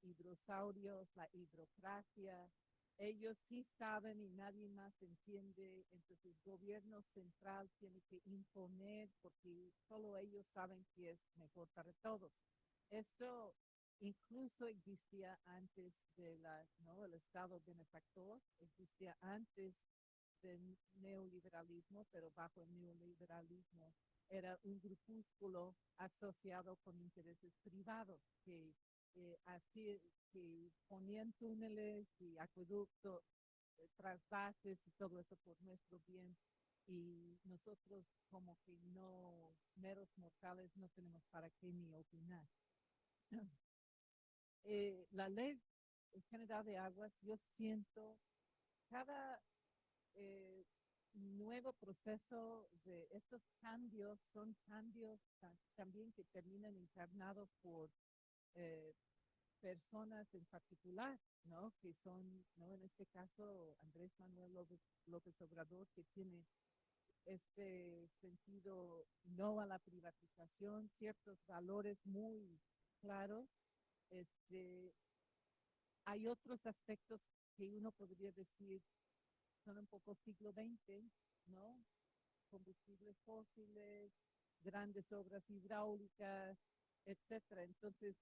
hidrosaurios, la hidrocracia. Ellos sí saben y nadie más entiende, entonces el gobierno central tiene que imponer porque solo ellos saben que es mejor para todos. Esto incluso existía antes de ¿no? El Estado benefactor, existía antes del neoliberalismo, pero bajo el neoliberalismo era un grupúsculo asociado con intereses privados que así que ponían túneles y acueductos, trasvases y todo eso por nuestro bien. Y nosotros como que no, meros mortales, no tenemos para qué ni opinar. La ley general de aguas, yo siento cada nuevo proceso de estos cambios son cambios también que terminan encarnados por personas en particular, ¿no? Que son, ¿no? En este caso, Andrés Manuel López Obrador, que tiene este sentido no a la privatización, ciertos valores muy claros. Hay otros aspectos que uno podría decir son un poco siglo XX, ¿no? Combustibles fósiles, grandes obras hidráulicas, etcétera. Entonces,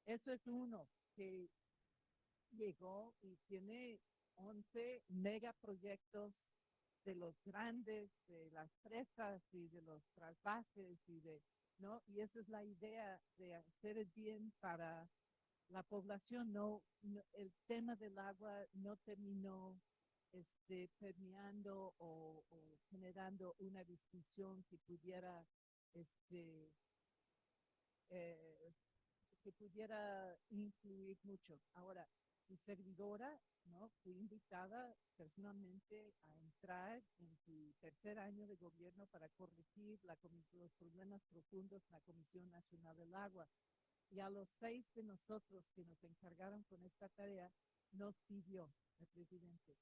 eso es uno que llegó y tiene 11 megaproyectos de los grandes, de las presas y de los trasvases y de, ¿no? Y esa es la idea de hacer el bien para la población. El tema del agua no terminó permeando o generando una discusión que pudiera influir mucho. Ahora, mi servidora, ¿no? Fui invitada personalmente a entrar en su tercer año de gobierno para corregir los problemas profundos en la Comisión Nacional del Agua. Y a los 6 de nosotros que nos encargaron con esta tarea, nos pidió el presidente: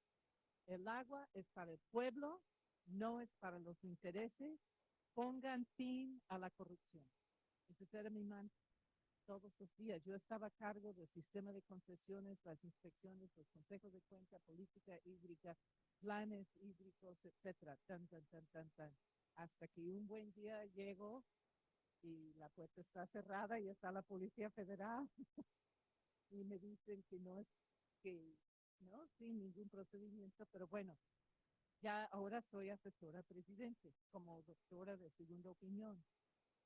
el agua es para el pueblo, no es para los intereses, pongan fin a la corrupción. Entonces era mi mantra todos los días. Yo estaba a cargo del sistema de concesiones, las inspecciones, los consejos de cuenta, política hídrica, planes hídricos, etcétera, hasta que un buen día llego y la puerta está cerrada y está la Policía Federal y me dicen que no es, que no, sin ningún procedimiento, pero bueno, ya ahora soy asesora presidente, como doctora de segunda opinión.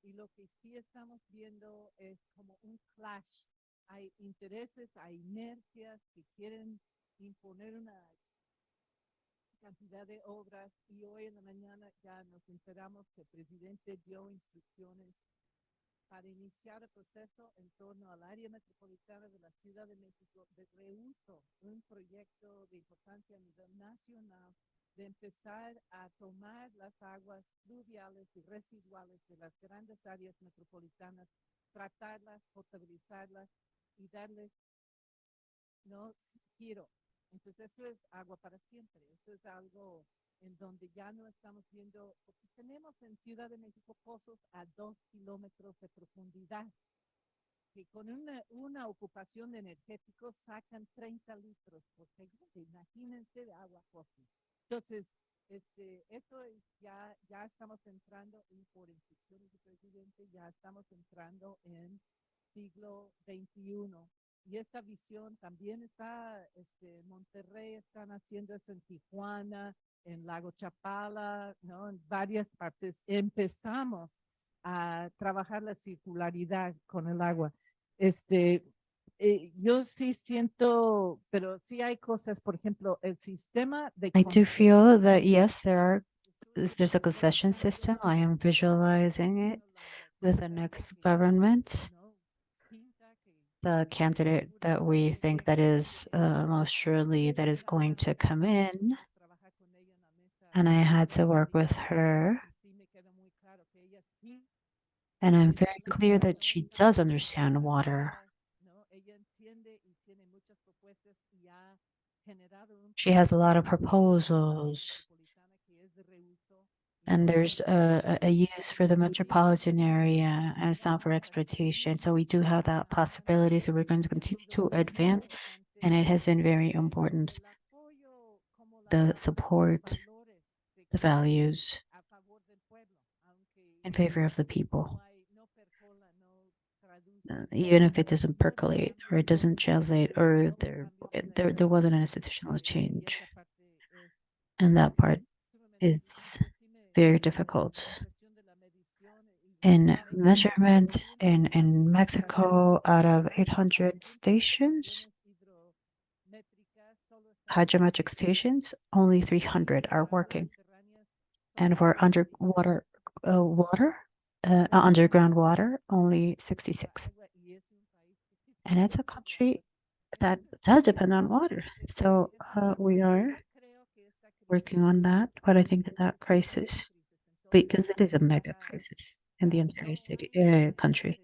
Y lo que sí estamos viendo es como un clash. Hay intereses, hay inercias que quieren imponer una cantidad de obras, y hoy en la mañana ya nos enteramos que el presidente dio instrucciones para iniciar el proceso en torno al área metropolitana de la Ciudad de México de reuso, un proyecto de importancia a nivel nacional de empezar a tomar las aguas fluviales y residuales de las grandes áreas metropolitanas, tratarlas, potabilizarlas y darles, ¿no?, giro. Entonces esto es agua para siempre, esto es algo en donde ya no estamos viendo, porque tenemos en Ciudad de México pozos a 2 kilómetros de profundidad, que con una ocupación de energéticos sacan 30 litros por segundo, imagínense, de agua fósil. Entonces, esto es, ya estamos entrando, y por instrucciones del presidente, ya estamos entrando en siglo XXI. Y esta visión también está, Monterrey están haciendo esto, en Tijuana, en Lago Chapala, ¿no? En varias partes empezamos a trabajar la circularidad con el agua. Yo sí siento, pero sí hay cosas, por ejemplo, el sistema de I do feel that yes, there's a concession system. I am visualizing it with the next government. The candidate that we think that is most surely that is going to come in, and I had to work with her, and I'm very clear that she does understand water. She has a lot of proposals, and there's a use for the metropolitan area as not for exploitation. So we do have that possibility. So we're going to continue to advance, and it has been very important. The support, the values in favor of the people, even if it doesn't percolate or it doesn't translate, or there wasn't an institutional change, and that part is very difficult. In measurement in Mexico, out of 800 stations, hydrometric stations, only 300 are working. And for underground water, only 66. And it's a country that does depend on water. So we are working on that, but I think that crisis, because it is a mega crisis in the entire country,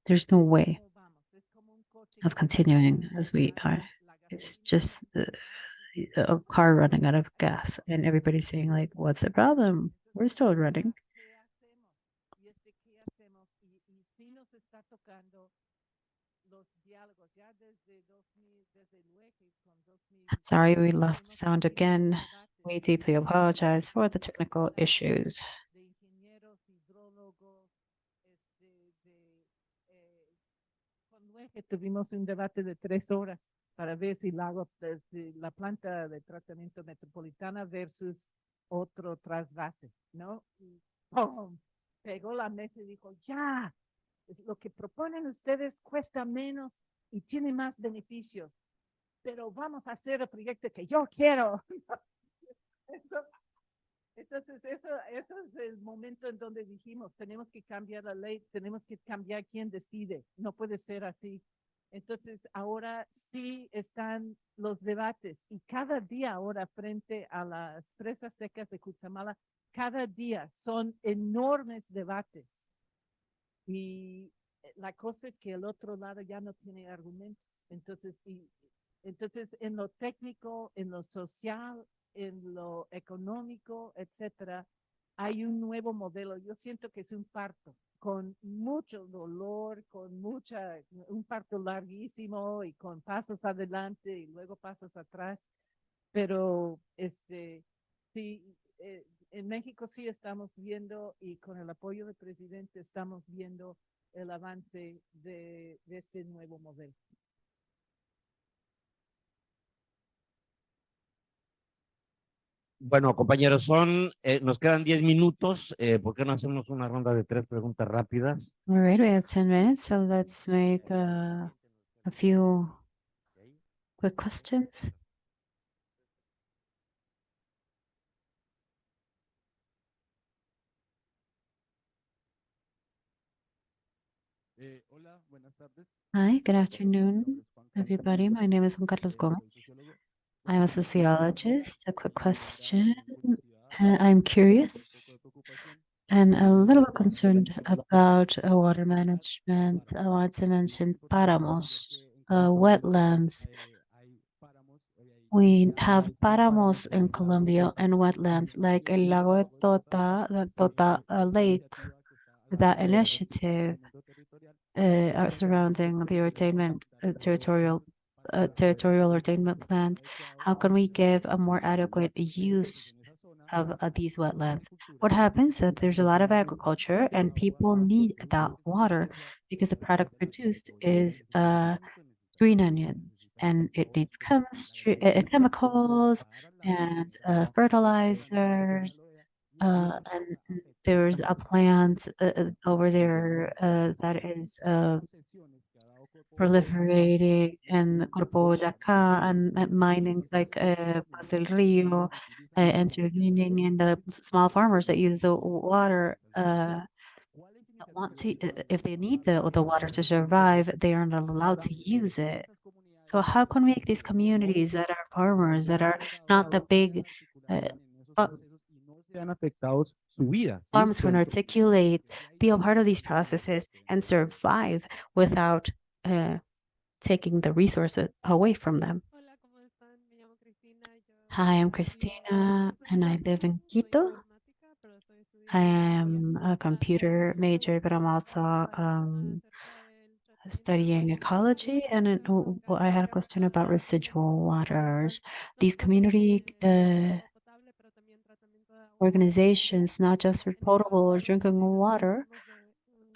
there's no way of continuing as we are. It's just a car running out of gas, and everybody's saying like, "What's the problem? We're still running." Sorry, we lost sound again. We deeply apologize for the technical issues. Tuvimos un debate de 3 horas para ver si la planta de tratamiento metropolitana versus otro trasvase, ¿no? Y ¡pum! Pegó la mesa y dijo, ya, lo que proponen ustedes cuesta menos y tiene más beneficios, pero vamos a hacer el proyecto que yo quiero. Entonces, eso es el momento en donde dijimos, tenemos que cambiar la ley, tenemos que cambiar quién decide, no puede ser así. Entonces, ahora sí están los debates y cada día ahora frente a las presas secas de Cutzamala, cada día son enormes debates. Y la cosa es que el otro lado ya no tiene argumentos. Entonces, en lo técnico, en lo social, en lo económico, etcétera, hay un nuevo modelo. Yo siento que es un parto con mucho dolor, un parto larguísimo y con pasos adelante y luego pasos atrás. Pero sí, en México sí estamos viendo, y con el apoyo del presidente estamos viendo el avance de este nuevo modelo. Bueno, compañeros, nos quedan 10 minutos. ¿Por qué no hacemos una ronda de 3 preguntas rápidas? All right, we have 10 minutes, so let's make a few quick questions. Hola, buenas tardes. Hi, good afternoon, everybody. My name is Juan Carlos Gomez. I'm a sociologist. A quick question. I'm curious and a little bit concerned about water management. I want to mention páramos, wetlands. We have páramos in Colombia and wetlands like El Lago de Tota, the Tota Lake. That initiative surrounding the territorial ordainment plans. How can we give a more adequate use of these wetlands? What happens that there's a lot of agriculture and people need that water because the product produced is green onions, and it needs chemicals and fertilizers. And there's a plant over there that is proliferating in Corpo Boyacá, and mining's like Paz del Rio, intervening in the small farmers that use the water that want to, if they need the water to survive, they are not allowed to use it. So how can we make these communities that are farmers, that are not the big farms can articulate, be a part of these processes and survive without taking the resources away from them? Hi, I'm Christina and I live in Quito. I am a computer major, but I'm also studying ecology. And I had a question about residual waters. These community organizations, not just for potable or drinking water.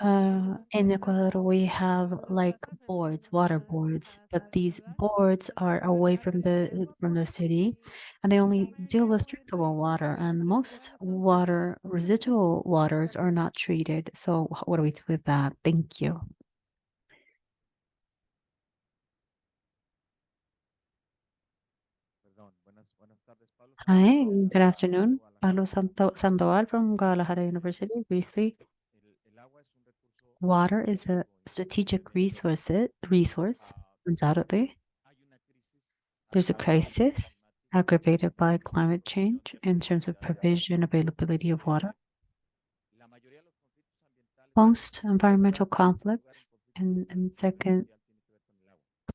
In Ecuador, we have like boards, water boards, but these boards are away from the city, and they only deal with drinkable water. And most water, residual waters, are not treated. So what do we do with that? Thank you. Hi, good afternoon. Pablo Sandoval from Guadalajara University. Briefly, water is a strategic resource, undoubtedly. There's a crisis aggravated by climate change in terms of provision, availability of water. Most environmental conflicts in second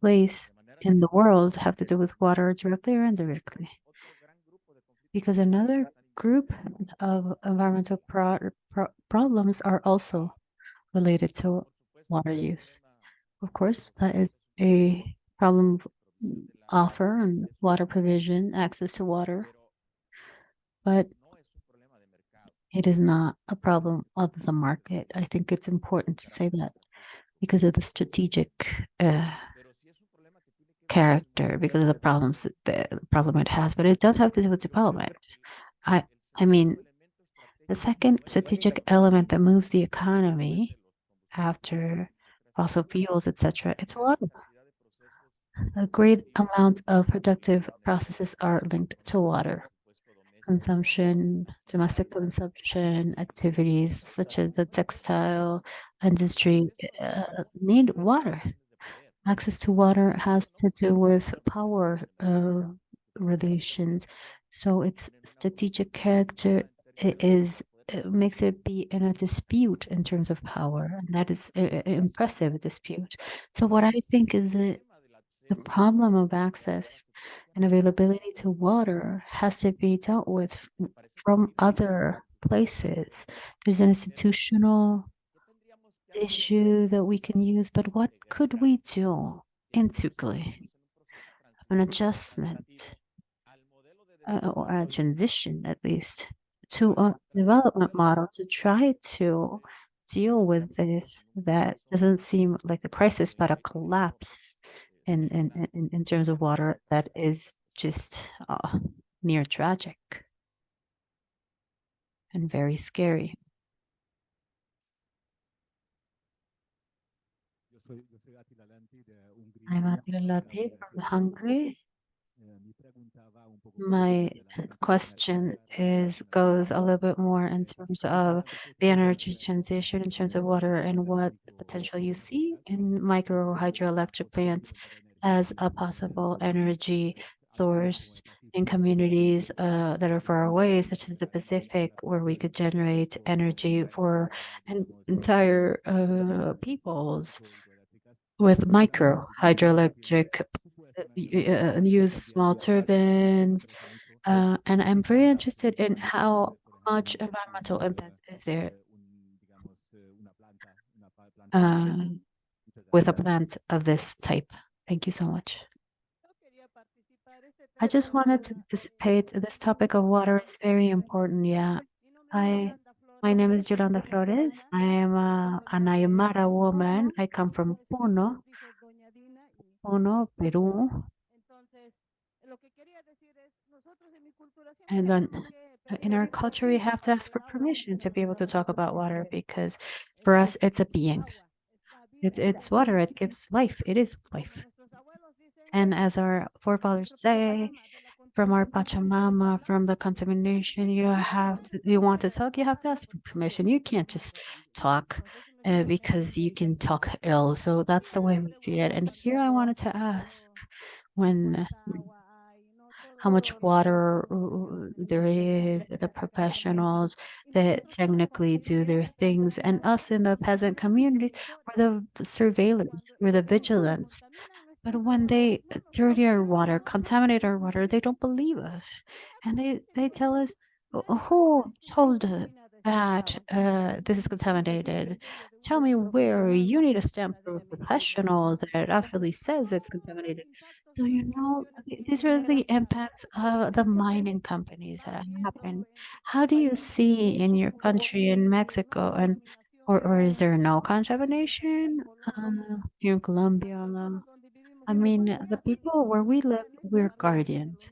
place in the world have to do with water directly or indirectly. Because another group of environmental problems are also related to water use. Of course, that is a problem of offer and water provision, access to water, but it is not a problem of the market. I think it's important to say that because of the strategic character, because of the problems, the problem it has, but it does have to do with development. I mean, the second strategic element that moves the economy after fossil fuels, etc., it's water. A great amount of productive processes are linked to water consumption, domestic consumption activities such as the textile industry need water. Access to water has to do with power relations. So its strategic character it makes it be in a dispute in terms of power, and that is an impressive dispute. So what I think is that the problem of access and availability to water has to be dealt with from other places. There's an institutional issue that we can use, but what could we do integrally? An adjustment or a transition, at least, to a development model to try to deal with this that doesn't seem like a crisis, but a collapse in terms of water that is just near tragic and very scary. I'm Attila Lati from Hungary. My question goes a little bit more in terms of the energy transition, in terms of water, and what potential you see in micro hydroelectric plants as a possible energy source in communities that are far away, such as the Pacific, where we could generate energy for entire peoples with micro hydroelectric use small turbines. And I'm very interested in how much environmental impact is there with a plant of this type. Thank you so much. I just wanted to participate. This topic of water is very important. Yeah. My name is Yolanda Flores. I am an Aymara woman. I come from Puno, Peru. And then in our culture, we have to ask for permission to be able to talk about water because for us, it's a being. It's water. It gives life. It is life. And as our forefathers say, from our Pachamama, from the contamination, you want to talk, you have to ask for permission. You can't just talk because you can talk ill. So that's the way we see it. And here I wanted to ask when how much water there is, the professionals that technically do their things, and us in the peasant communities, we're the surveillance, we're the vigilance. But when they dirty our water, contaminate our water, they don't believe us. And they tell us, who told that this is contaminated, tell me where. You need a stamp from a professional that actually says it's contaminated. So, these are the impacts of the mining companies that happen. How do you see in your country, in Mexico, or is there no contamination here in Colombia? I mean, the people where we live, we're guardians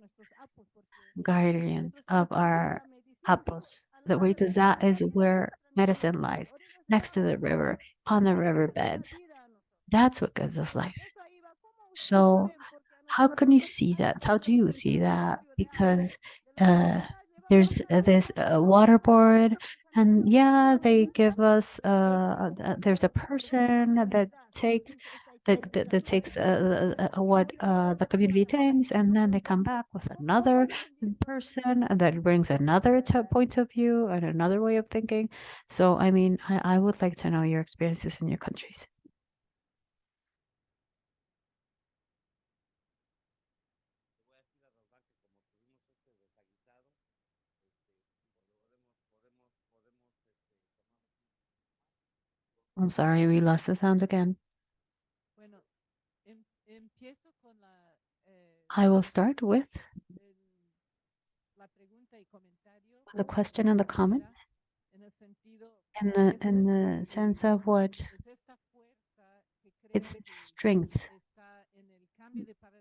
of our apples. That way, because that is where medicine lies, next to the river, on the riverbeds. That's what gives us life. So, how can you see that? How do you see that? Because uh, there's this water board, and yeah, they give us. There's a person that takes that takes what the community thinks, and then they come back with another person that brings another point of view and another way of thinking. So, I mean, I would like to know your experiences in your countries. I'm sorry, we lost the sound again. I will start with the question and the comments in the sense of what it's strength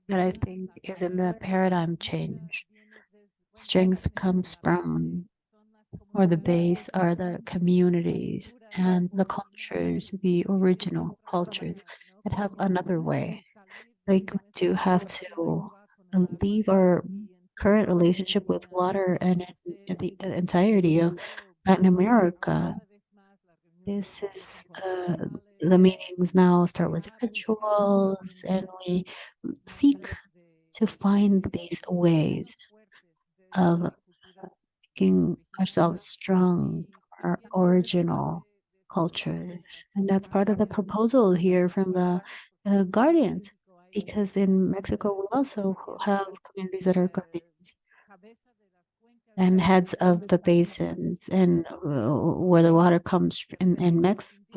that I think is in the paradigm change. Strength comes from, or the base are the communities and the cultures, the original cultures that have another way. Like, we do have to leave our current relationship with water and in the entirety of Latin America. This is the meetings now start with rituals, and we seek to find these ways of making ourselves strong, our original cultures. And that's part of the proposal here from the guardians, because in Mexico, we also have communities that are guardians and heads of the basins, and where the water comes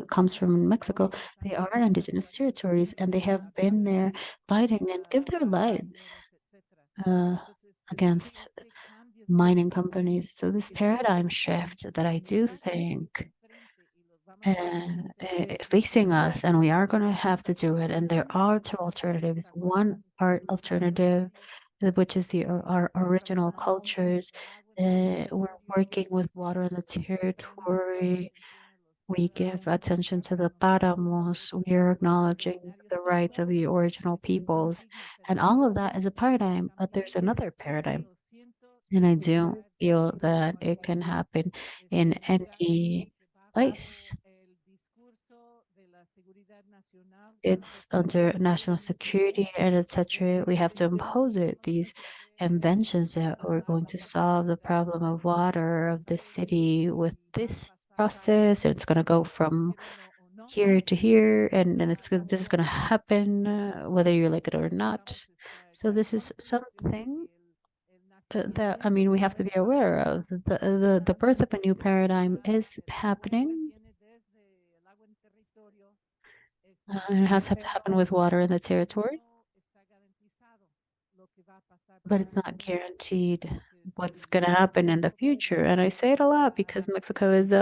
comes from in Mexico. They are indigenous territories, and they have been there fighting and give their lives against mining companies. So this paradigm shift that I do think facing us, and we are going to have to do it. And there are two alternatives. One alternative, which is our original cultures. We're working with water in the territory. We give attention to the páramos. We are acknowledging the rights of the original peoples. And all of that is a paradigm, but there's another paradigm. And I do feel that it can happen in any place. It's under national security and etc. We have to impose it. These inventions that we're going to solve the problem of water of this city with this process. It's going to go from here to here, and this is going to happen whether you like it or not. So this is something that, I mean, we have to be aware of. The birth of a new paradigm is happening. And it has to happen with water in the territory, but it's not guaranteed what's going to happen in the future. And I say it a lot because Mexico is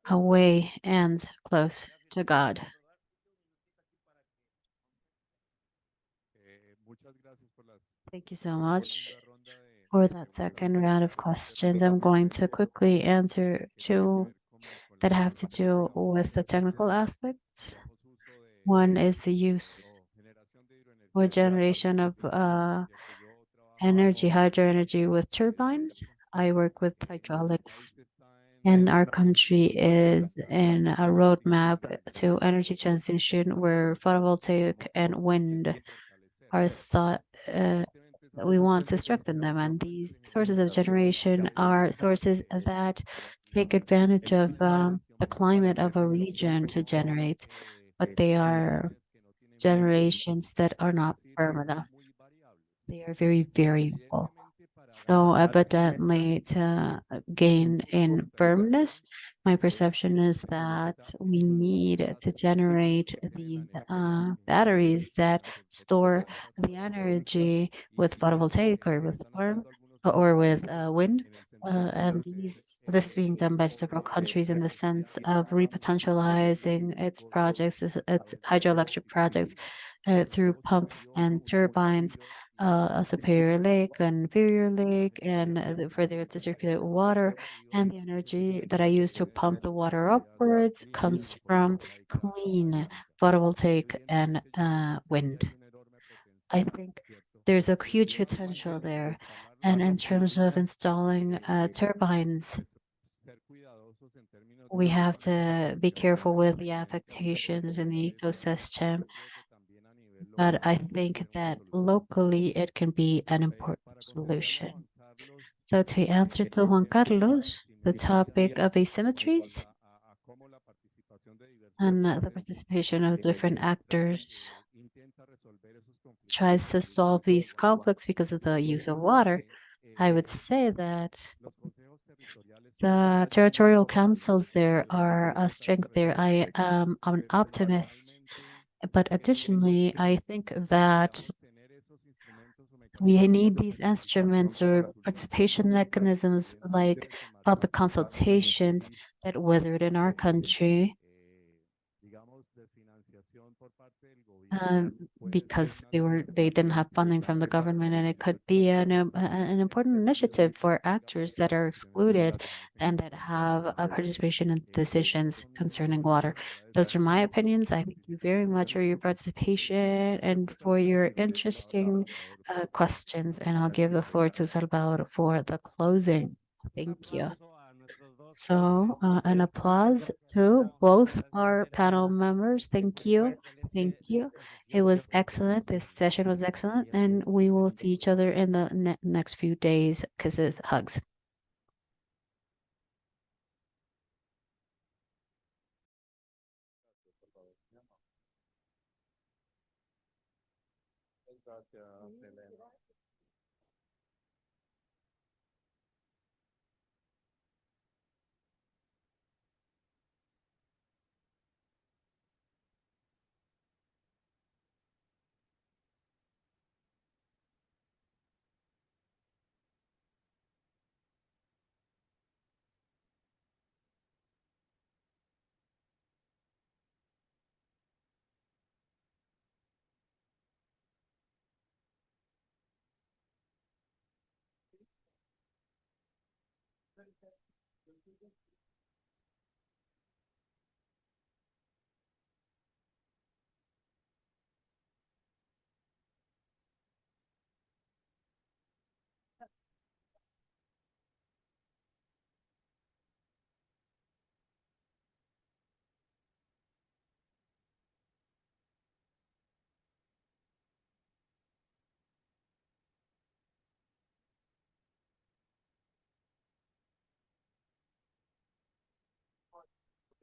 away and close to God. Thank you so much for that second round of questions. I'm going to quickly answer two that have to do with the technical aspects. One is the use or generation of energy, hydro energy with turbines. I work with hydraulics, and our country is in a roadmap to energy transition where photovoltaic and wind are thought we want to strengthen them. And these sources of generation are sources that take advantage of the climate of a region to generate, but they are generations that are not firm enough. They are very variable. So evidently to gain in firmness, my perception is that we need to generate these batteries that store the energy with photovoltaic or with farm or with wind. And this being done by several countries in the sense of repotentializing its projects, its hydroelectric projects through pumps and turbines, a superior lake, an inferior lake, and further to circulate water. And the energy that I use to pump the water upwards comes from clean photovoltaic and wind. I think there's a huge potential there. And in terms of installing turbines, we have to be careful with the affectations in the ecosystem. But I think that locally it can be an important solution. So to answer to Juan Carlos, the topic of asymmetries and the participation of different actors tries to solve these conflicts because of the use of water. I would say that the territorial councils there are a strength there. I am an optimist, but additionally, I think that we need these instruments or participation mechanisms like public consultations that withered in our country because they didn't have funding from the government, and it could be an important initiative for actors that are excluded and that have a participation in decisions concerning water. Those are my opinions. I thank you very much for your participation and for your interesting questions, and I'll give the floor to Salvador for the closing. Thank you. So, an applause to both our panel members. Thank you. Thank you. It was excellent. This session was excellent, and we will see each other in the next few days. Kisses, hugs.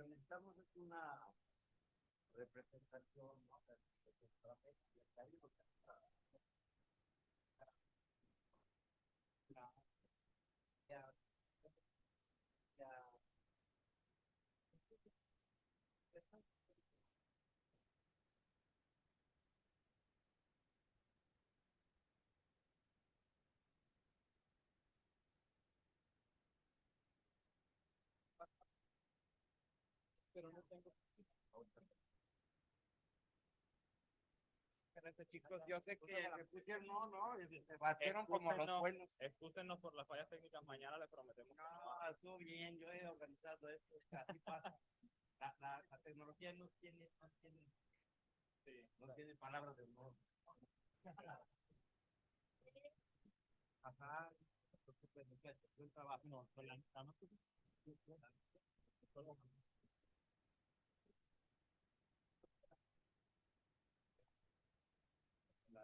Necesitamos una representación, ¿no? Pero no tengo. Chicos, yo sé que me pusieron, no, se batieron como los buenos. Excúsenos por las fallas técnicas, mañana les prometemos. No, estuvo bien, yo he organizado esto, así pasa. La tecnología no tiene, sí, no tiene palabras de honor. Ajá, un trabajo, no,